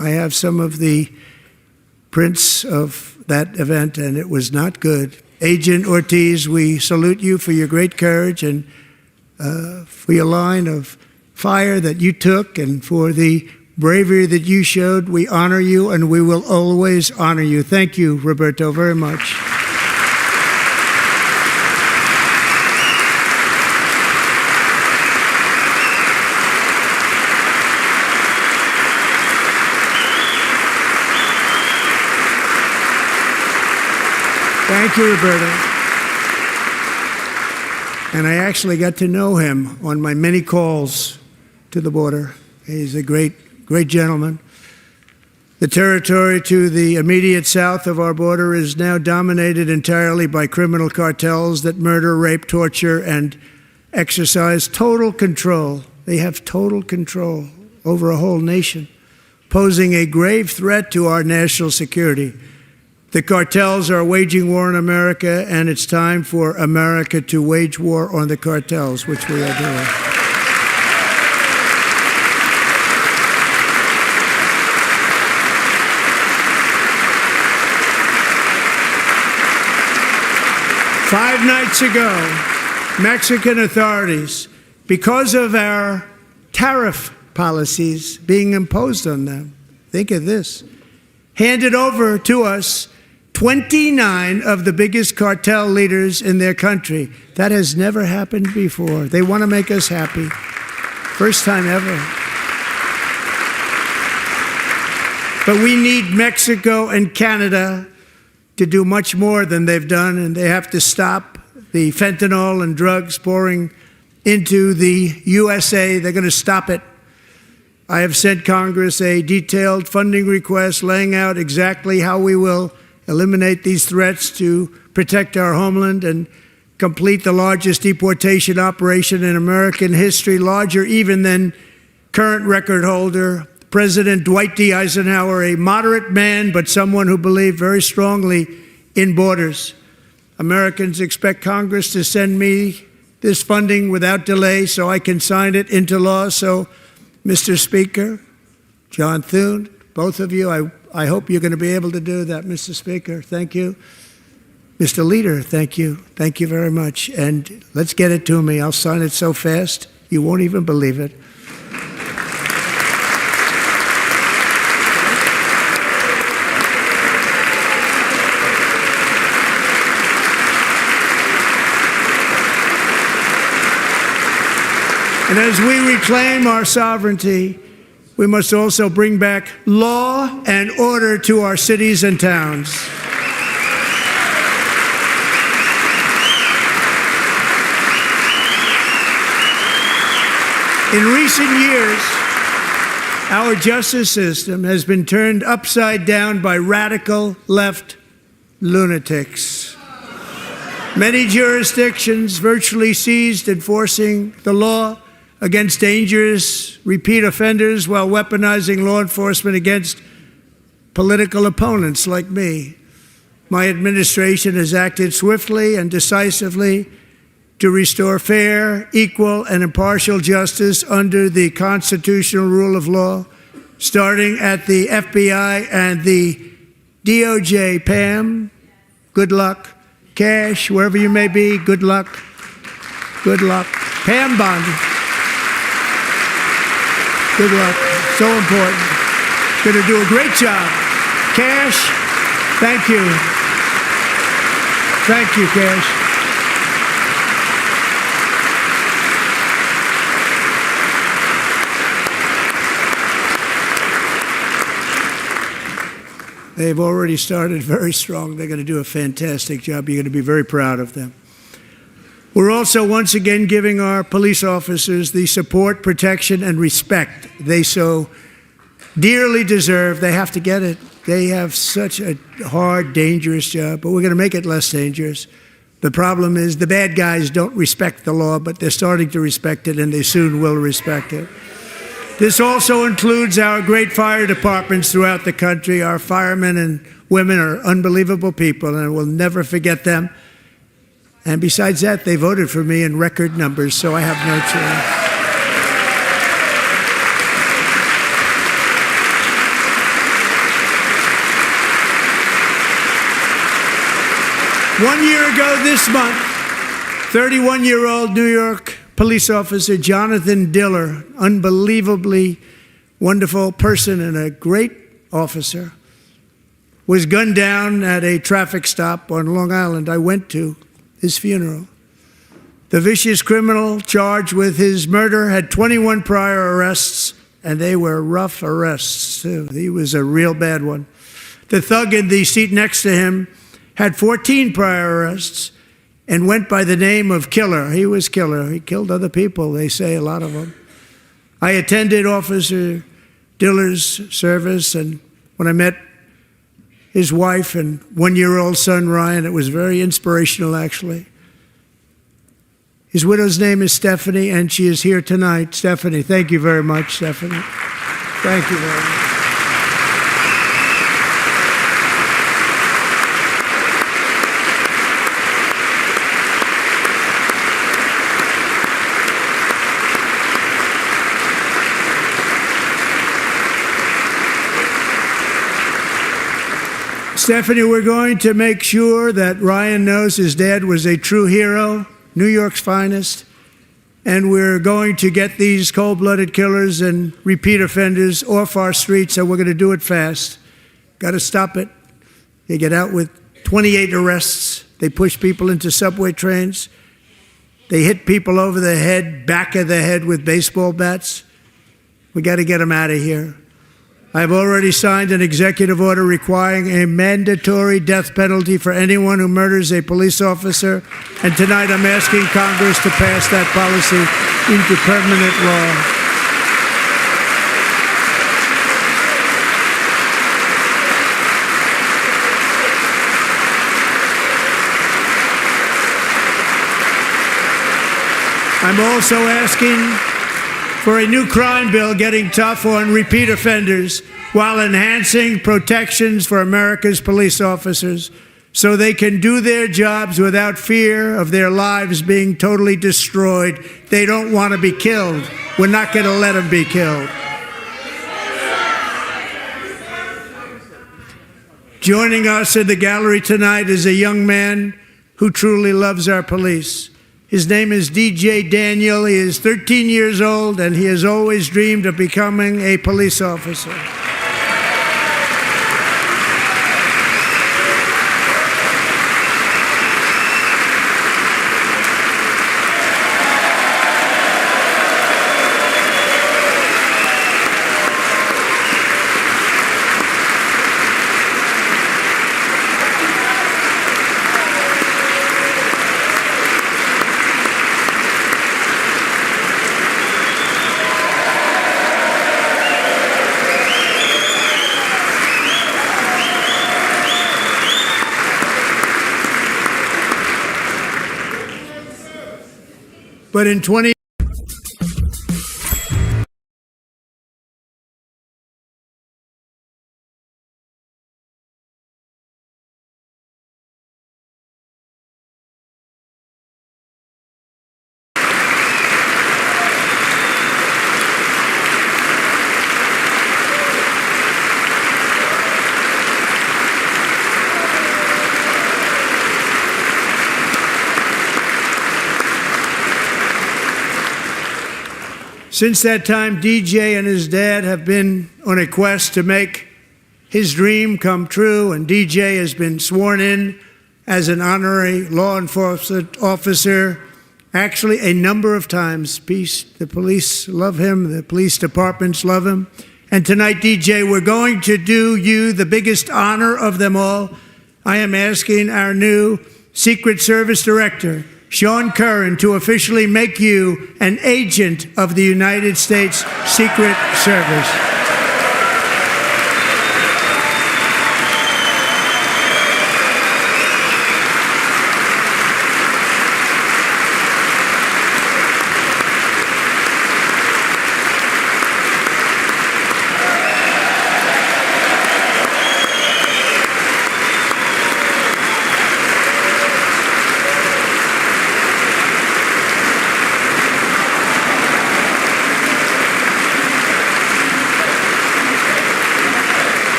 I have some of the prints of that event, and it was not good. Agent Ortiz, we salute you for your great courage and for your line of fire that you took and for the bravery that you showed. We honor you, and we will always honor you. Thank you, Roberto, very much. Thank you, Roberto. And I actually got to know him on my many calls to the border. He's a great gentleman. The territory to the immediate south of our border is now dominated entirely by criminal cartels that murder, rape, torture, and exercise total control. They have total control over a whole nation, posing a grave threat to our national security. The cartels are waging war in America, and it's time for America to wage war on the cartels, which we are doing. Five nights ago, Mexican authorities, because of our tariff policies being imposed on them, think of this, handed over to us 29 of the biggest cartel leaders in their country. That has never happened before. They want to make us happy. First time ever. But we need Mexico and Canada to do much more than they've done, and they have to stop the fentanyl and drugs pouring into the USA. They're going to stop it. I have sent Congress a detailed funding request laying out exactly how we will eliminate these threats to protect our homeland and complete the largest deportation operation in American history, larger even than current record holder President Dwight D. Eisenhower, a moderate man, but someone who believed very strongly in borders. Americans expect Congress to send me this funding without delay so I can sign it into law. So, Mr. Speaker, John Thune, both of you, I hope you're going to be able to do that, Mr. Speaker. Thank you. Mr. Leader, thank you. Thank you very much. And let's get it to me. I'll sign it so fast, you won't even believe it. And as we reclaim our sovereignty, we must also bring back law and order to our cities and towns. In recent years, our justice system has been turned upside down by radical left lunatics. Many jurisdictions virtually ceased enforcing the law against dangerous repeat offenders while weaponizing law enforcement against political opponents like me. My administration has acted swiftly and decisively to restore fair, equal, and impartial justice under the constitutional rule of law, starting at the FBI and the DOJ. Pam, good luck. Cash, wherever you may be, good luck. Good luck. Pam Bondi. Good luck. So important. Going to do a great job. Cash, thank you. Thank you, Cash. They've already started very strong. They're going to do a fantastic job. You're going to be very proud of them. We're also once again giving our police officers the support, protection, and respect they so dearly deserve. They have to get it. They have such a hard, dangerous job, but we're going to make it less dangerous. The problem is the bad guys don't respect the law, but they're starting to respect it, and they soon will respect it. This also includes our great fire departments throughout the country. Our firemen and women are unbelievable people, and we'll never forget them. And besides that, they voted for me in record numbers, so I have no choice. 1 year ago this month, 31-year-old New York police officer Jonathan Diller, unbelievably wonderful person and a great officer, was gunned down at a traffic stop on Long Island. I went to his funeral. The vicious criminal charged with his murder had 21 prior arrests, and they were rough arrests, too. He was a real bad one. The thug in the seat next to him had 14 prior arrests and went by the name of Killer. He was Killer. He killed other people, they say, a lot of them. I attended Officer Diller's service, and when I met his wife and one-year-old son, Ryan, it was very inspirational, actually. His widow's name is Stephanie, and she is here tonight. Stephanie, thank you very much, Stephanie. Thank you very much. Stephanie, we're going to make sure that Ryan knows his dad was a true hero, New York's finest, and we're going to get these cold-blooded killers and repeat offenders off our streets, and we're going to do it fast. Got to stop it. They get out with 28 arrests. They push people into subway trains. They hit people over the head, back of the head with baseball bats. We got to get them out of here. I've already signed an executive order requiring a mandatory death penalty for anyone who murders a police officer, and tonight I'm asking Congress to pass that policy into permanent law. I'm also asking for a new crime bill getting tough on repeat offenders while enhancing protections for America's police officers so they can do their jobs without fear of their lives being totally destroyed. They don't want to be killed. We're not going to let them be killed. Joining us in the gallery tonight is a young man who truly loves our police. His name is DJ Daniel. He is 13 years old, and he has always dreamed of becoming a police officer. But in 20 Since that time, DJ and his dad have been on a quest to make his dream come true, and DJ has been sworn in as an honorary law enforcement officer, actually a number of times. The police love him, the police departments love him. And tonight, DJ, we're going to do you the biggest honor of them all. I am asking our new Secret Service Director, Sean Curran, to officially make you an agent of the United States Secret Service.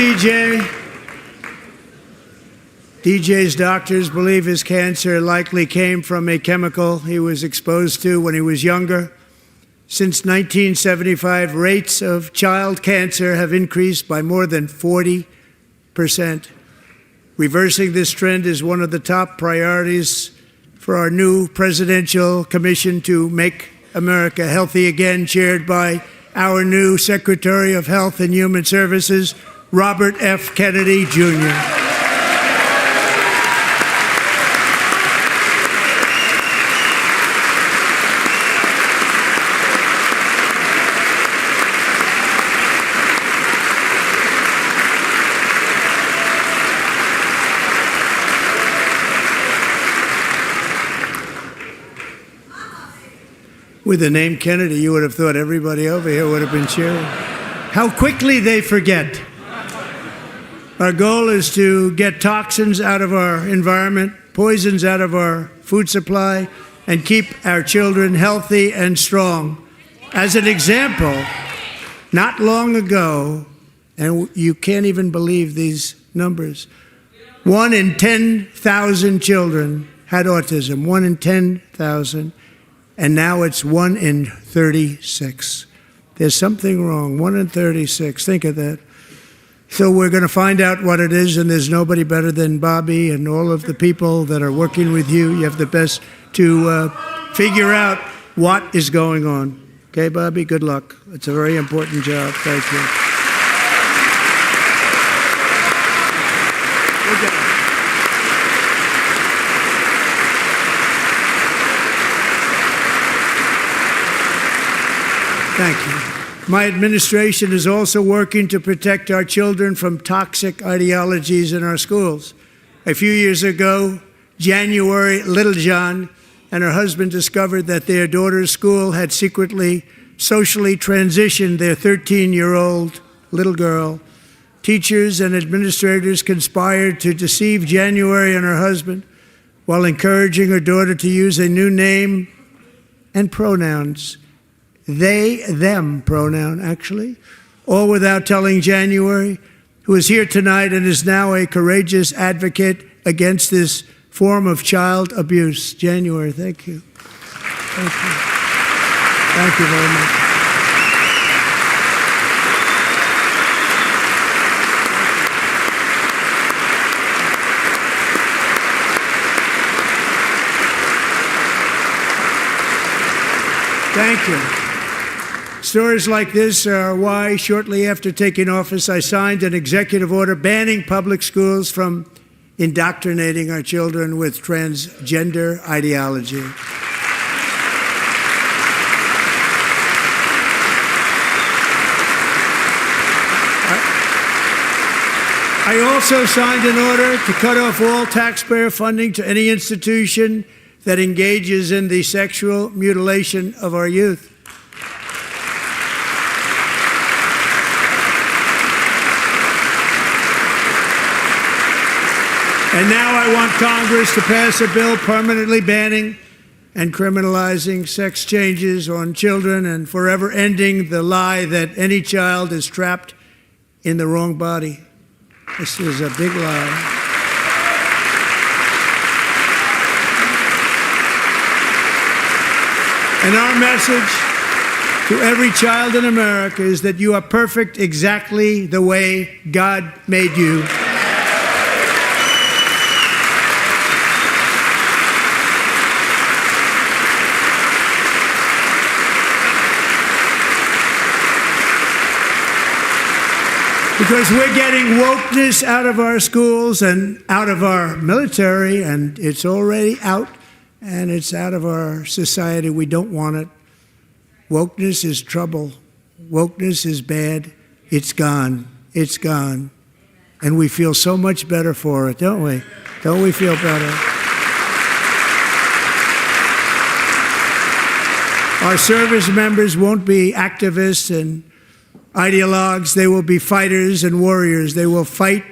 DJ. DJ's doctors believe his cancer likely came from a chemical he was exposed to when he was younger. Since 1975, rates of child cancer have increased by more than 40%. Reversing this trend is one of the top priorities for our new presidential commission to make America healthy again, chaired by our new Secretary of Health and Human Services, Robert F. Kennedy, Jr. With the name Kennedy, you would have thought everybody over here would have been cheering. How quickly they forget. Our goal is to get toxins out of our environment, poisons out of our food supply, and keep our children healthy and strong. As an example, not long ago, and you can't even believe these numbers, 1 in 10,000 children had autism, 1 in 10,000. And now it's 1 in 36. There's something wrong. 1 in 36. Think of that. So we're going to find out what it is, and there's nobody better than Bobby and all of the people that are working with you. You have the best to figure out what is going on. Okay, Bobby? Good luck. It's a very important job. Thank you. Good job. Thank you. My administration is also working to protect our children from toxic ideologies in our schools. A few years ago, January Littlejohn and her husband discovered that their daughter's school had secretly socially transitioned their 13-year-old little girl. Teachers and administrators conspired to deceive January and her husband while encouraging her daughter to use a new name and pronouns. They, them pronoun, actually, all without telling January, who is here tonight and is now a courageous advocate against this form of child abuse. January, thank you. Thank you. Thank you very much. Thank you. Stories like this are why, shortly after taking office, I signed an executive order banning public schools from indoctrinating our children with transgender ideology. I also signed an order to cut off all taxpayer funding to any institution that engages in the sexual mutilation of our youth. And now I want Congress to pass a bill permanently banning and criminalizing sex changes on children and forever ending the lie that any child is trapped in the wrong body. This is a big lie. And our message to every child in America is that you are perfect exactly the way God made you. Because we're getting wokeness out of our schools and out of our military, and it's already out, and it's out of our society. We don't want it. Wokeness is trouble. Wokeness is bad. It's gone. It's gone. And we feel so much better for it, don't we? Don't we feel better? Our service members won't be activists and ideologues. They will be fighters and warriors. They will fight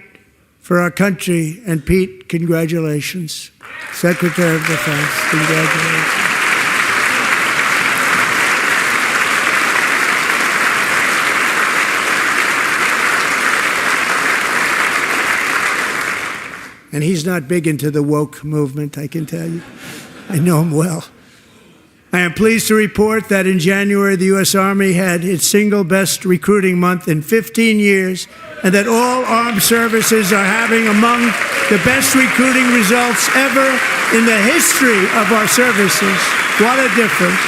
for our country. And Pete, congratulations. Secretary of Defense, congratulations. And he's not big into the woke movement, I can tell you. I know him well. I am pleased to report that in January, the U.S. Army had its single best recruiting month in 15 years, and that all armed services are having among the best recruiting results ever in the history of our services. What a difference.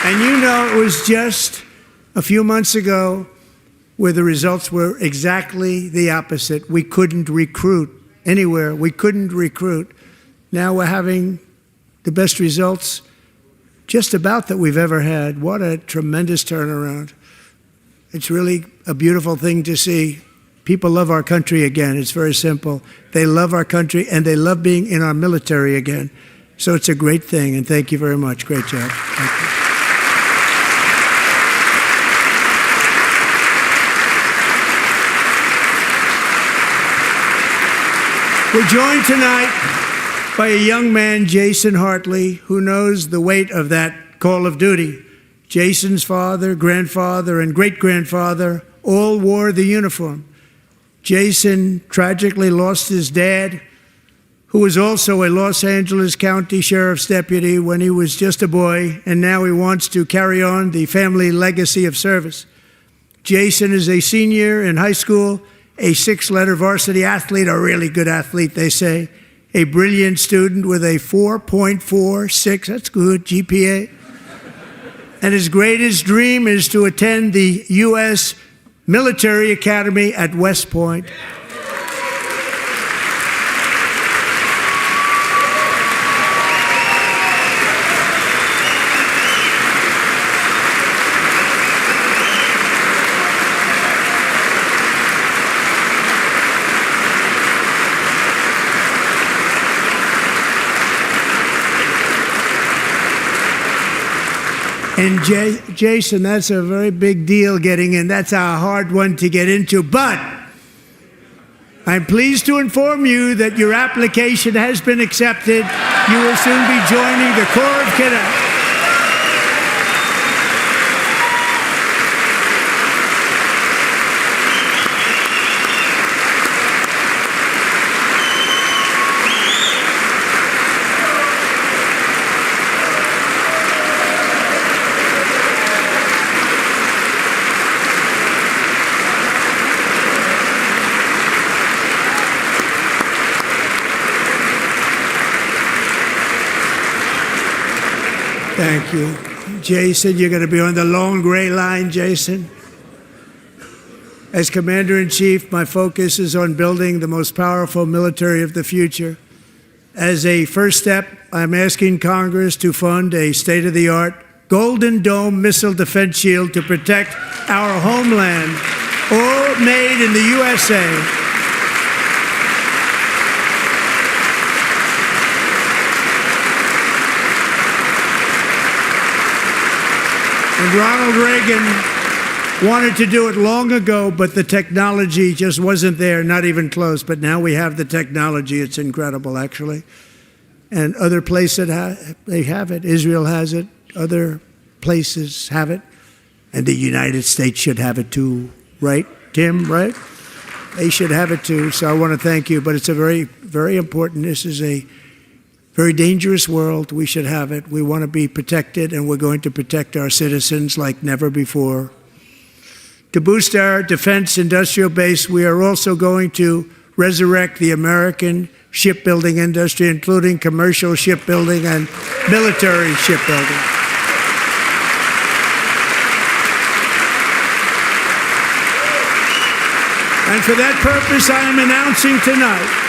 And you know, it was just a few months ago where the results were exactly the opposite. We couldn't recruit anywhere. We couldn't recruit. Now we're having the best results just about that we've ever had. What a tremendous turnaround. It's really a beautiful thing to see. People love our country again. It's very simple. They love our country, and they love being in our military again. So it's a great thing, and thank you very much. Great job. Thank you. We're joined tonight by a young man, Jason Hartley, who knows the weight of that call of duty. Jason's father, grandfather, and great-grandfather all wore the uniform. Jason tragically lost his dad, who was also a Los Angeles County Sheriff's deputy when he was just a boy, and now he wants to carry on the family legacy of service. Jason is a senior in high school, a 6-letter varsity athlete, a really good athlete, they say, a brilliant student with a 4.46, that's good, GPA. And his greatest dream is to attend the U.S. Military Academy at West Point. And Jason, that's a very big deal getting in. That's a hard one to get into. But I'm pleased to inform you that your application has been accepted. You will soon be joining the Corps of Cadets. Thank you. Jason, you're going to be on the long gray line, Jason. As Commander-in-Chief, my focus is on building the most powerful military of the future. As a first step, I'm asking Congress to fund a state-of-the-art Golden Dome missile defense shield to protect our homeland, all made in the USA. And Ronald Reagan wanted to do it long ago, but the technology just wasn't there, not even close. But now we have the technology. It's incredible, actually. And other places, they have it. Israel has it. Other places have it. And the United States should have it too, right, Tim, right? They should have it too. So I want to thank you. But it's a very, very important. This is a very dangerous world. We should have it. We want to be protected, and we're going to protect our citizens like never before. To boost our defense industrial base, we are also going to resurrect the American shipbuilding industry, including commercial shipbuilding and military shipbuilding. And for that purpose, I am announcing tonight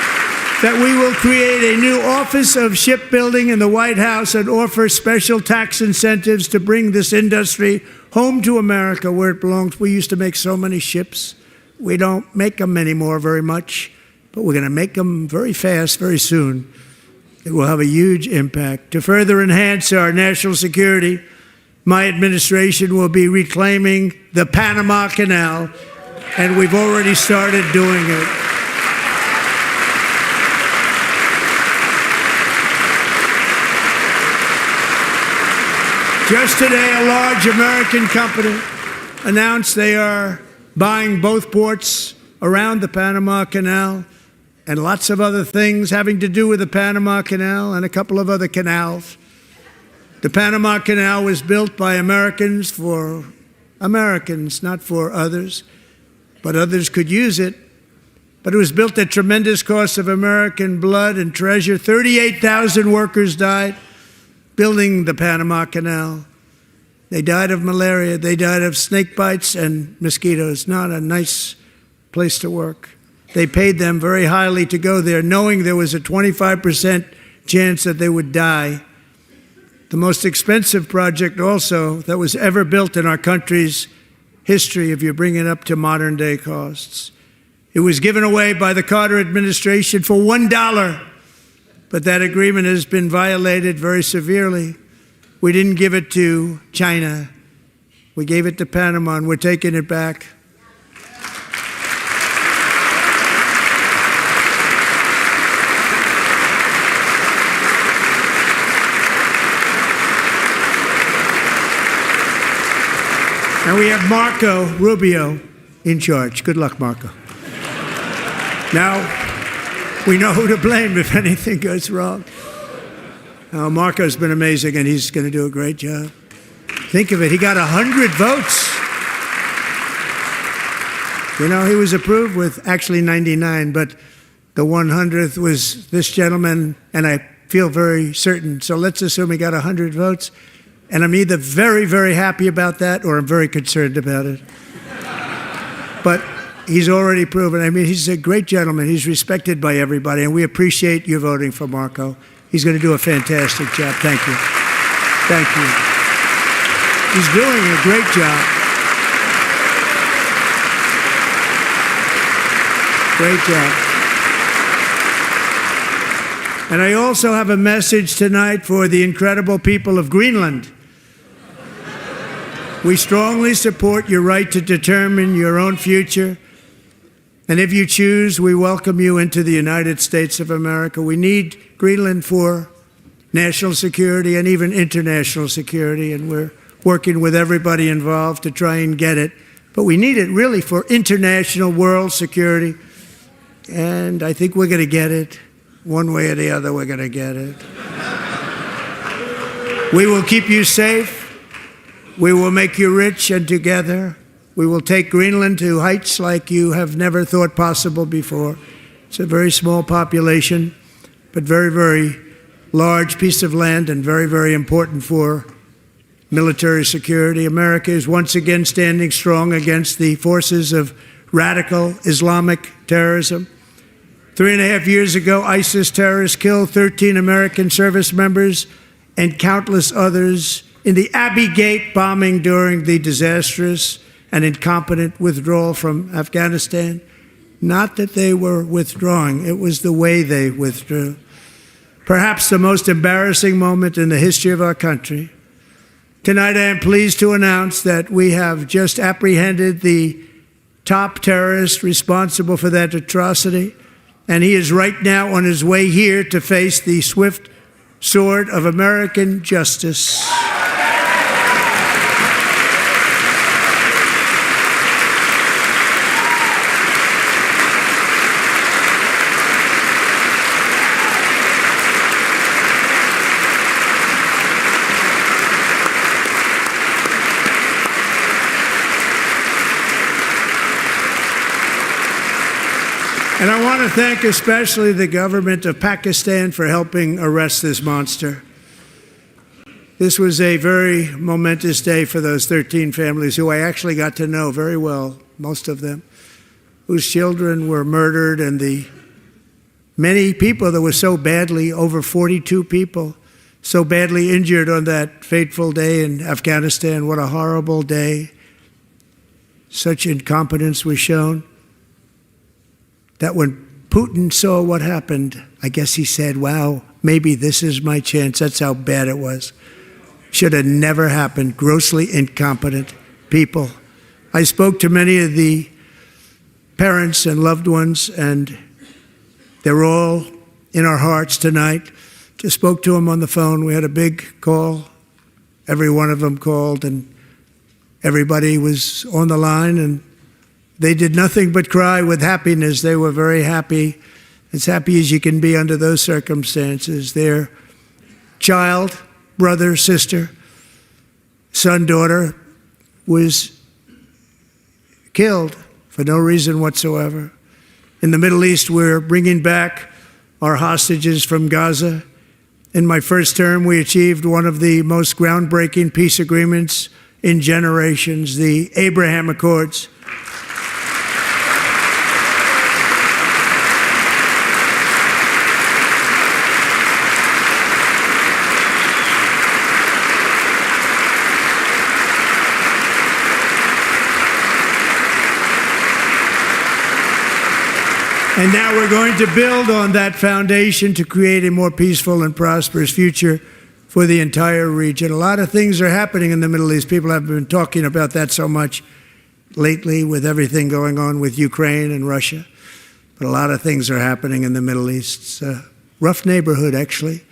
that we will create a new Office of Shipbuilding in the White House and offer special tax incentives to bring this industry home to America where it belongs. We used to make so many ships. We don't make them anymore very much, but we're going to make them very fast, very soon. It will have a huge impact. To further enhance our national security, my administration will be reclaiming the Panama Canal, and we've already started doing it. Just today, a large American company announced they are buying both ports around the Panama Canal and lots of other things having to do with the Panama Canal and a couple of other canals. The Panama Canal was built by Americans for Americans, not for others, but others could use it. But it was built at tremendous cost of American blood and treasure. 38,000 workers died building the Panama Canal. They died of malaria. They died of snake bites and mosquitoes. Not a nice place to work. They paid them very highly to go there, knowing there was a 25% chance that they would die. The most expensive project also that was ever built in our country's history, if you bring it up to modern day costs. It was given away by the Carter administration for $1, but that agreement has been violated very severely. We didn't give it to China. We gave it to Panama, and we're taking it back. And we have Marco Rubio in charge. Good luck, Marco. Now, we know who to blame if anything goes wrong. Marco's been amazing, and he's going to do a great job. Think of it, he got 100 votes. You know, he was approved with actually 99, but the 100th was this gentleman, and I feel very certain. So let's assume he got 100 votes. And I'm either very, very happy about that or I'm very concerned about it. But he's already proven. I mean, he's a great gentleman. He's respected by everybody, and we appreciate you voting for Marco. He's going to do a fantastic job. Thank you. Thank you. He's doing a great job. Great job. And I also have a message tonight for the incredible people of Greenland. We strongly support your right to determine your own future. And if you choose, we welcome you into the United States of America. We need Greenland for national security and even international security, and we're working with everybody involved to try and get it. But we need it really for international world security, and I think we're going to get it. One way or the other, we're going to get it. We will keep you safe. We will make you rich, and together we will take Greenland to heights like you have never thought possible before. It's a very small population, but very, very large piece of land and very, very important for military security. America is once again standing strong against the forces of radical Islamic terrorism. 3.5 years ago, ISIS terrorists killed 13 American service members and countless others in the Abbey Gate bombing during the disastrous and incompetent withdrawal from Afghanistan. Not that they were withdrawing, it was the way they withdrew. Perhaps the most embarrassing moment in the history of our country. Tonight I am pleased to announce that we have just apprehended the top terrorist responsible for that atrocity, and he is right now on his way here to face the swift sword of American justice. And I want to thank especially the government of Pakistan for helping arrest this monster. This was a very momentous day for those 13 families who I actually got to know very well, most of them, whose children were murdered, and the many people that were so badly, over 42 people, so badly injured on that fateful day in Afghanistan. What a horrible day. Such incompetence was shown that when Putin saw what happened, I guess he said, wow, maybe this is my chance. That's how bad it was. Should have never happened. Grossly incompetent people. I spoke to many of the parents and loved ones, and they're all in our hearts tonight. Just spoke to them on the phone. We had a big call every one of them called, and everybody was on the line, and they did nothing but cry with happiness. They were very happy, as happy as you can be under those circumstances. Their child, brother, sister, son, daughter was killed for no reason whatsoever. In the Middle East, we're bringing back our hostages from Gaza. In my first term, we achieved one of the most groundbreaking peace agreements in generations, the Abraham Accords. And now we're going to build on that foundation to create a more peaceful and prosperous future for the entire region. A lot of things are happening in the Middle East. People have been talking about that so much lately with everything going on with Ukraine and Russia. But a lot of things are happening in the Middle East. It's a rough neighborhood, actually.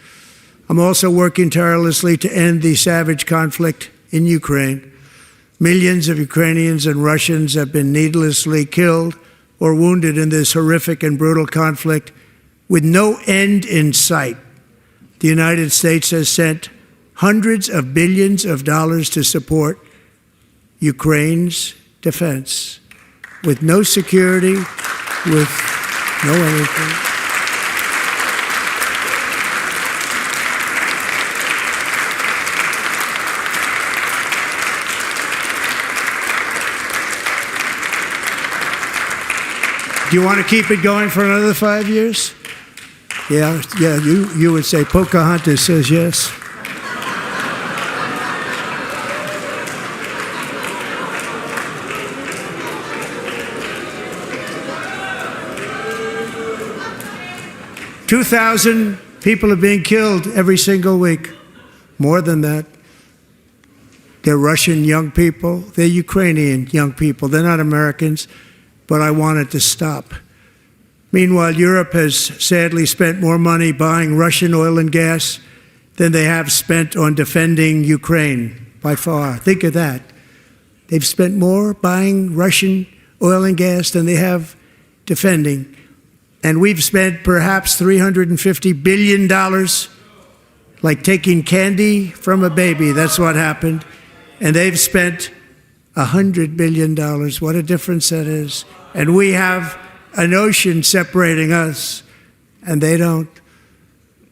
I'm also working tirelessly to end the savage conflict in Ukraine. Millions of Ukrainians and Russians have been needlessly killed or wounded in this horrific and brutal conflict with no end in sight. The United States has sent hundreds of billions of dollars to support Ukraine's defense with no security, with no anything. Do you want to keep it going for another 5 years? Yeah, you would say Pocahontas says yes. $2,000 people are being killed every single week. More than that. They're Russian young people. They're Ukrainian young people. They're not Americans. But I want it to stop. Meanwhile, Europe has sadly spent more money buying Russian oil and gas than they have spent on defending Ukraine, by far. Think of that. They've spent more buying Russian oil and gas than they have defending. And we've spent perhaps $350 billion, like taking candy from a baby. That's what happened. And they've spent $100 billion. What a difference that is. And we have an ocean separating us, and they don't.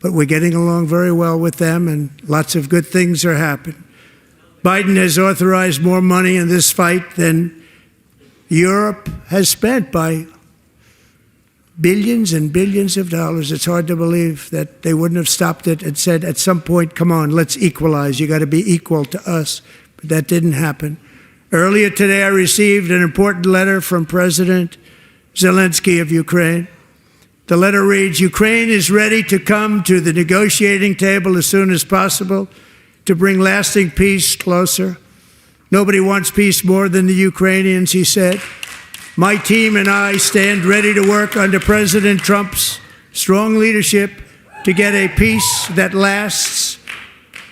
But we're getting along very well with them, and lots of good things are happening. Biden has authorized more money in this fight than Europe has spent, by billions and billions of dollars. It's hard to believe that they wouldn't have stopped it and said at some point, come on, let's equalize. You got to be equal to us. But that didn't happen. Earlier today, I received an important letter from President Zelensky of Ukraine. The letter reads, Ukraine is ready to come to the negotiating table as soon as possible to bring lasting peace closer. Nobody wants peace more than the Ukrainians, he said. My team and I stand ready to work under President Trump's strong leadership to get a peace that lasts.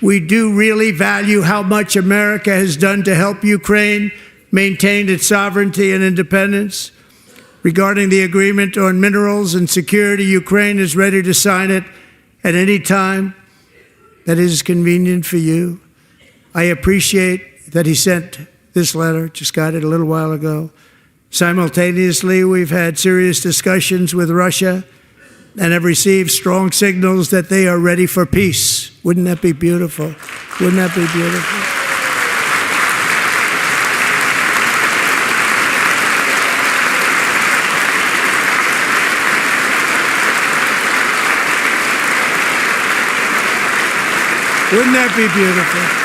We do really value how much America has done to help Ukraine maintain its sovereignty and independence. Regarding the agreement on minerals and security, Ukraine is ready to sign it at any time that is convenient for you. I appreciate that he sent this letter, just got it a little while ago. Simultaneously, we've had serious discussions with Russia and have received strong signals that they are ready for peace. Wouldn't that be beautiful? Wouldn't that be beautiful? Wouldn't that be beautiful?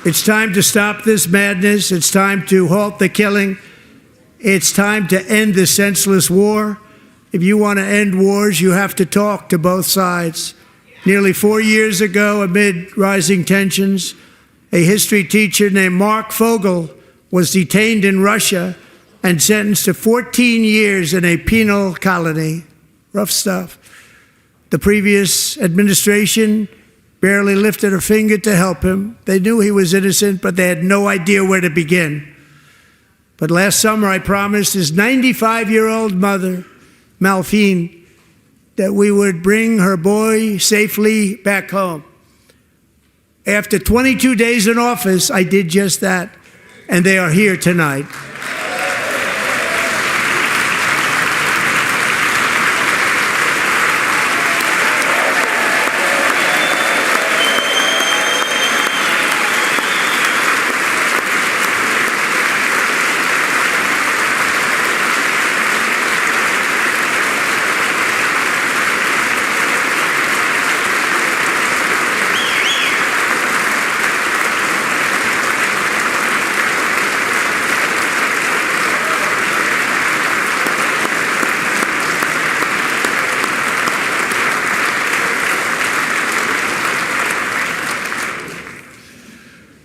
It's time to stop this madness. It's time to halt the killing. It's time to end this senseless war. If you want to end wars, you have to talk to both sides. Nearly 4 years ago, amid rising tensions, a history teacher named Mark Fogel was detained in Russia and sentenced to 14 years in a penal colony. Rough stuff. The previous administration barely lifted a finger to help him. They knew he was innocent, but they had no idea where to begin. But last summer, I promised his 95-year-old mother, Malphine, that we would bring her boy safely back home. After 22 days in office, I did just that, and they are here tonight.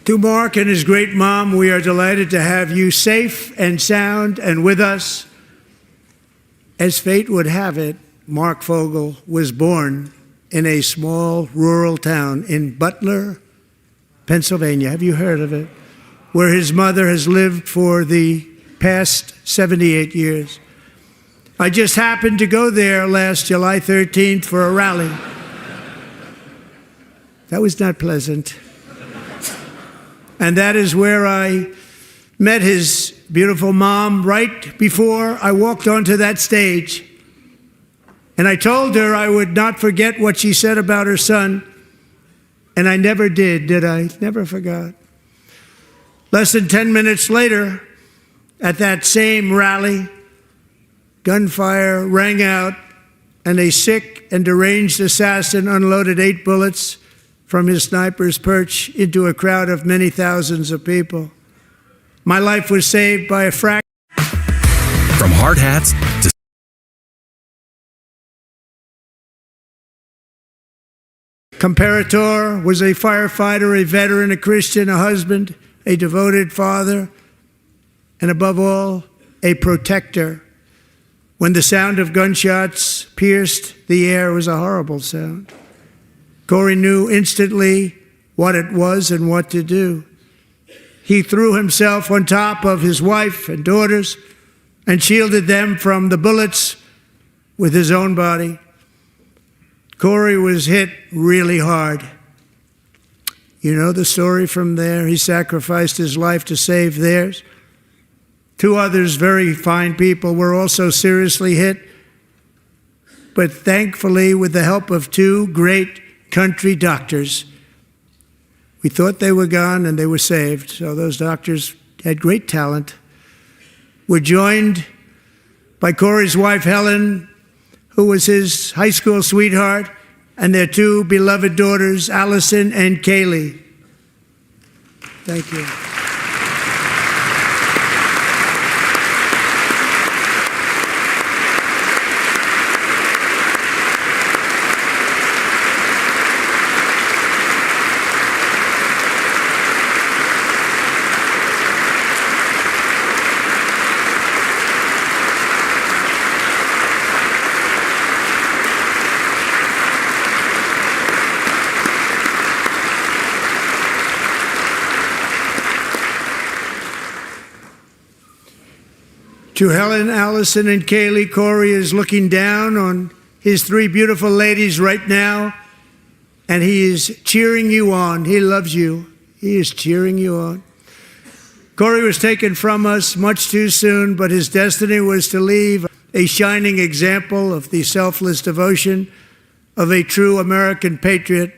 To Mark and his great mom, we are delighted to have you safe and sound and with us. As fate would have it, Mark Fogel was born in a small rural town in Butler, Pennsylvania. Have you heard of it? Where his mother has lived for the past 78 years. I just happened to go there last July 13th for a rally. That was not pleasant. And that is where I met his beautiful mom right before I walked onto that stage. And I told her I would not forget what she said about her son. And I never did I? Never forgot. Less than 10 minutes later, at that same rally, gunfire rang out, and a sick and deranged assassin unloaded 8 bullets from his sniper's perch into a crowd of many thousands of people. My life was saved by a fraction. From hard hats to Comparator was a firefighter, a veteran, a Christian, a husband, a devoted father, and above all, a protector. When the sound of gunshots pierced the air, it was a horrible sound. Corey knew instantly what it was and what to do. He threw himself on top of his wife and daughters and shielded them from the bullets with his own body. Corey was hit really hard. You know the story from there. He sacrificed his life to save theirs. 2 others, very fine people, were also seriously hit. But thankfully, with the help of 2 great country doctors, we thought they were gone and they were saved. So those doctors had great talent. We're joined by Corey's wife, Helen, who was his high school sweetheart, and their 2 beloved daughters, Allison and Kaylee. Thank you. To Helen, Allison, and Kaylee, Corey is looking down on his 3 beautiful ladies right now, and he is cheering you on. He loves you. He is cheering you on. Corey was taken from us much too soon, but his destiny was to leave a shining example of the selfless devotion of a true American patriot.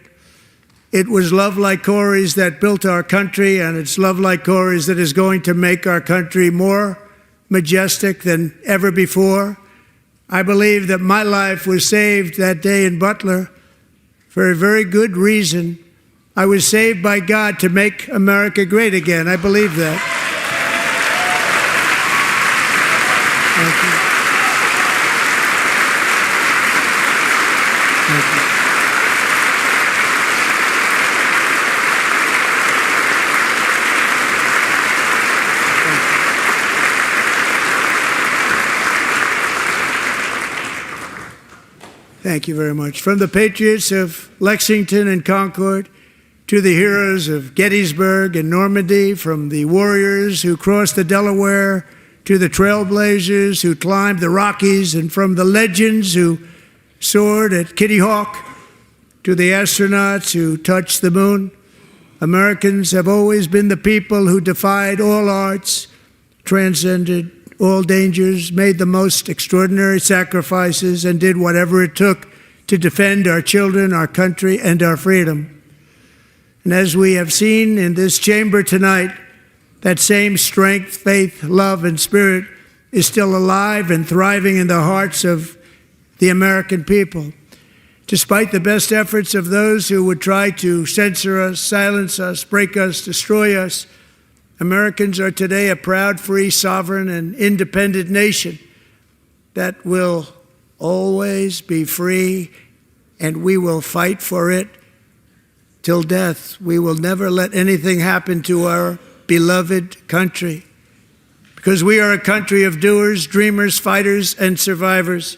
It was love like Corey's that built our country, and it's love like Corey's that is going to make our country more majestic than ever before. I believe that my life was saved that day in Butler for a very good reason. I was saved by God to make America great again. I believe that. Thank you. Thank you. Thank you very much. From the patriots of Lexington and Concord to the heroes of Gettysburg and Normandy, from the warriors who crossed the Delaware to the trailblazers who climbed the Rockies, and from the legends who soared at Kitty Hawk to the astronauts who touched the moon, Americans have always been the people who defied all odds, transcended all dangers, made the most extraordinary sacrifices, and did whatever it took to defend our children, our country, and our freedom. And as we have seen in this chamber tonight, that same strength, faith, love, and spirit is still alive and thriving in the hearts of the American people. Despite the best efforts of those who would try to censor us, silence us, break us, destroy us, Americans are today a proud, free, sovereign, and independent nation that will always be free, and we will fight for it till death. We will never let anything happen to our beloved country, because we are a country of doers, dreamers, fighters, and survivors.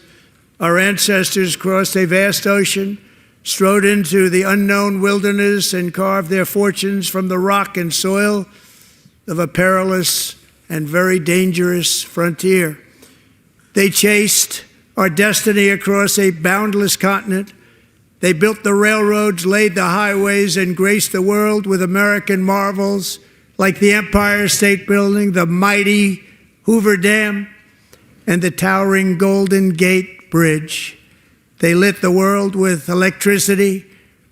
Our ancestors crossed a vast ocean, strode into the unknown wilderness, and carved their fortunes from the rock and soil of a perilous and very dangerous frontier. They chased our destiny across a boundless continent. They built the railroads, laid the highways, and graced the world with American marvels like the Empire State Building, the mighty Hoover Dam, and the towering Golden Gate Bridge. They lit the world with electricity,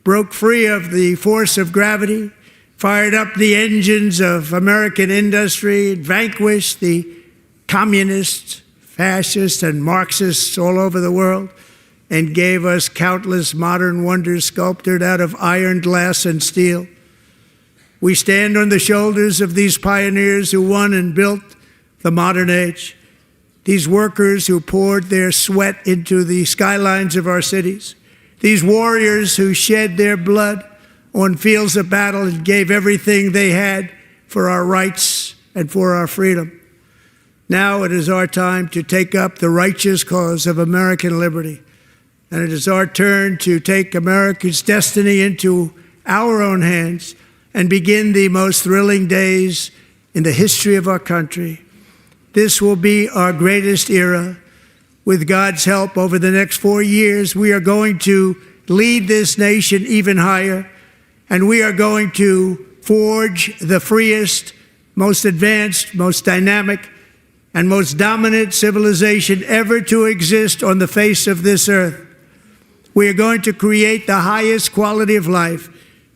broke free of the force of gravity, fired up the engines of American industry, vanquished the communists, fascists, and Marxists all over the world, and gave us countless modern wonders sculptured out of iron, glass, and steel. We stand on the shoulders of these pioneers who won and built the modern age. These workers who poured their sweat into the skylines of our cities. These warriors who shed their blood on fields of battle and gave everything they had for our rights and for our freedom. Now it is our time to take up the righteous cause of American liberty. And it is our turn to take America's destiny into our own hands and begin the most thrilling days in the history of our country. This will be our greatest era. With God's help, over the next 4 years, we are going to lead this nation even higher, and we are going to forge the freest, most advanced, most dynamic, and most dominant civilization ever to exist on the face of this earth. We are going to create the highest quality of life,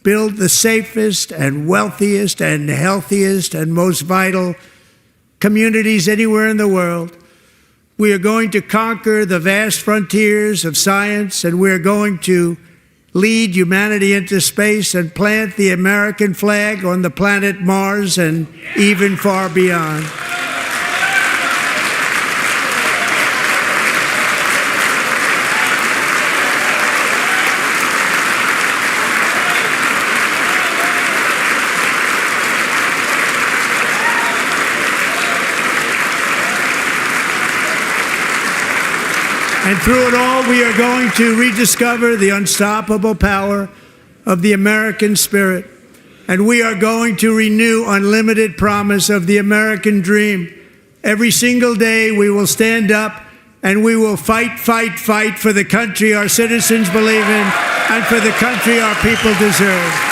build the safest and wealthiest and healthiest and most vital communities anywhere in the world. We are going to conquer the vast frontiers of science, and we are going to lead humanity into space and plant the American flag on the planet Mars and even far beyond. And through it all, we are going to rediscover the unstoppable power of the American spirit. And we are going to renew unlimited promise of the American dream. Every single day, we will stand up and we will fight, fight, fight for the country our citizens believe in and for the country our people deserve.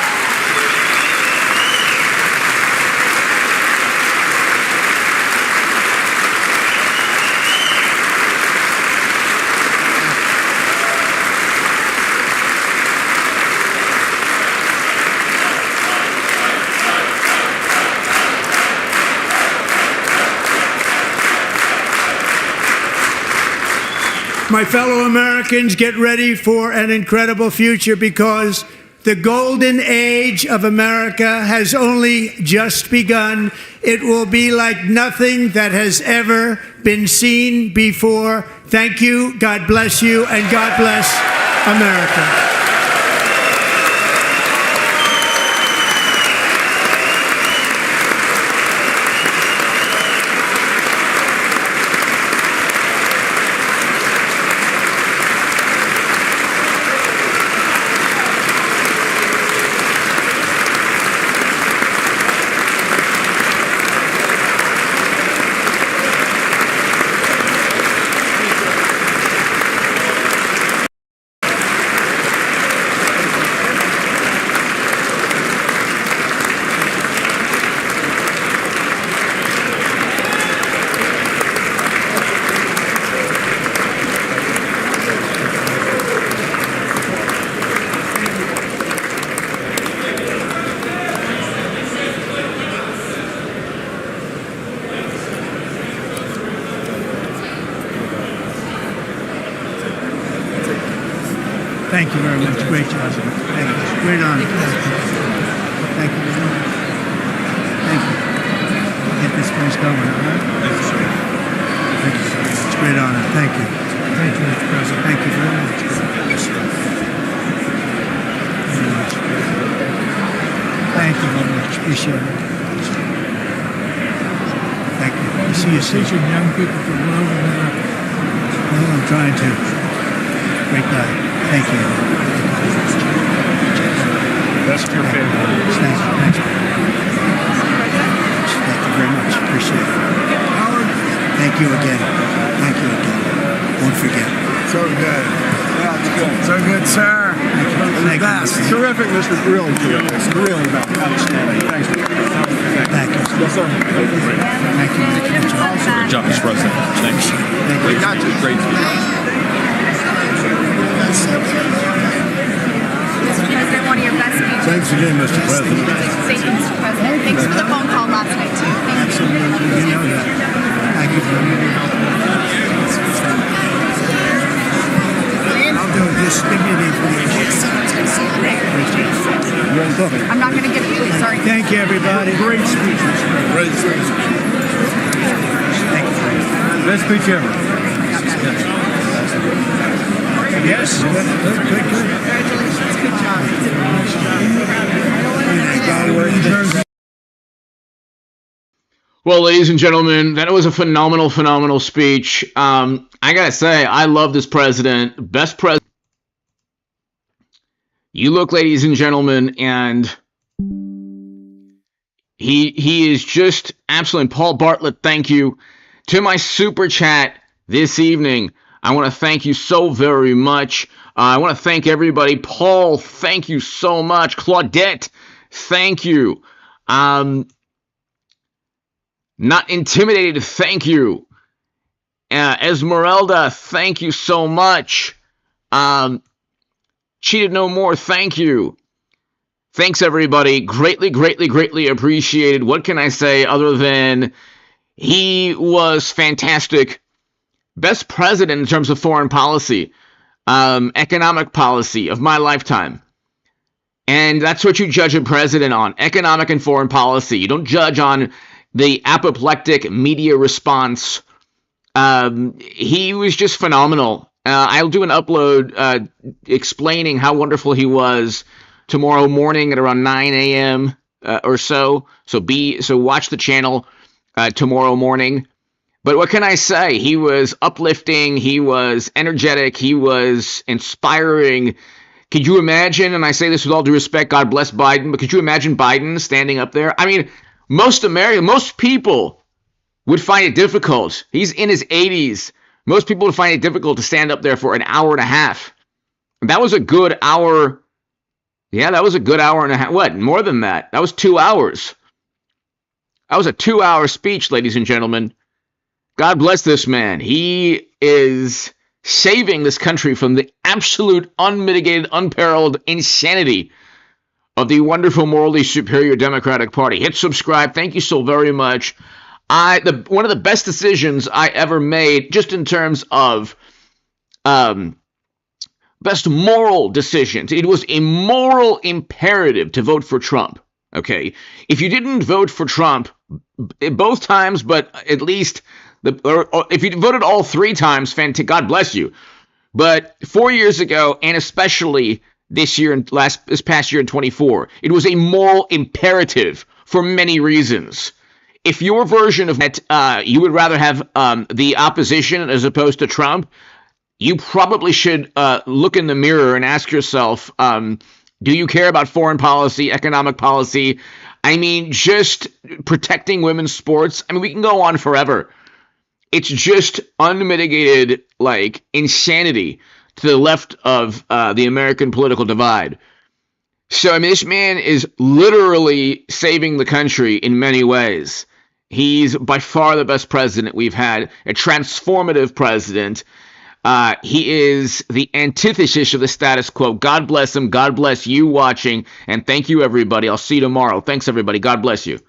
My fellow Americans, get ready for an incredible future, because the golden age of America has only just begun. It will be like nothing that has ever been seen before. Thank you, God bless you, and God bless America. Thank you very much. Great job. Thank you. Great honor. Thank you very much. Thank you. Get this place going, all right? Thank you, sir. Thank you very much. Great honor. Thank you. Thank you, Mr. President. Thank you very much. Yes, sir. Very much. Thank you very much. Appreciate it. Thank you. I see you soon. Teaching young people to love America. Well, I'm trying to. Great guy. Thank you. Best your family. Thank you. Thank you very much. Appreciate it. Howard. Thank you again. Thank you again. Won't forget. So good. Yeah, it's good. So good, sir. Thank you. Thank you. Terrific, Mr. Really terrific. Really outstanding. Thanks. Thank you. Yes, sir. Thank you. Good job, Mr. President. Thanks. Thank you. Not just great. Mr. President, one of your best speeches. Thanks again, Mr. President. Thank you, Mr. President. Thanks for the phone call last night, too. Thank you. Absolutely. You know that. Thank you very much. I'll do it. Just give me the information. I'm not going to give it to you. Sorry. Thank you, everybody. Great speech. Great speech. Thank you. Best speech ever. Yes. Good. Congratulations. Good job. Well, ladies and gentlemen, that was a phenomenal speech. I gotta say, I love this president. Best president. You look, ladies and gentlemen, and he is just absolute. Paul Bartlett, thank you. To my super chat this evening, I want to thank you so very much. I want to thank everybody. Paul, thank you so much. Claudette, thank you. Not intimidated, thank you. Esmeralda, thank you so much. Cheated no more, thank you. Thanks, everybody. Greatly appreciated. What can I say other than he was fantastic. Best president in terms of foreign policy, economic policy of my lifetime. And that's what you judge a president on, economic and foreign policy. You don't judge on the apoplectic media response. He was just phenomenal. I'll do an upload explaining how wonderful he was tomorrow morning at around 9 a.m. Or so. So watch the channel tomorrow morning. But what can I say? He was uplifting. He was energetic. He was inspiring. Could you imagine, and I say this with all due respect, God bless Biden, but could you imagine Biden standing up there? I mean, most people would find it difficult. He's in his 80s. Most people would find it difficult to stand up there for an hour and a half. That was a good hour. Yeah, that was a good hour and a half. What? More than that. That was 2 hours. That was a 2-hour speech, ladies and gentlemen. God bless this man. He is saving this country from the absolute, unmitigated, unparalleled insanity of the wonderful, morally superior Democratic Party. Hit subscribe. Thank you so very much. One of the best decisions I ever made, just in terms of best moral decisions. It was a moral imperative to vote for Trump. Okay, if you didn't vote for Trump both times, but at least or if you voted all 3 times, God bless you. But 4 years ago, and especially this past year in 24, it was a moral imperative for many reasons. If your version of that, you would rather have the opposition as opposed to Trump, you probably should look in the mirror and ask yourself, do you care about foreign policy, economic policy? I mean, just protecting women's sports. I mean, we can go on forever. It's just unmitigated, insanity to the left of the American political divide. So, I mean, this man is literally saving the country in many ways. He's by far the best president we've had, a transformative president. He is the antithesis of the status quo. God bless him. God bless you watching. And thank you, everybody. I'll see you tomorrow. Thanks, everybody. God bless you.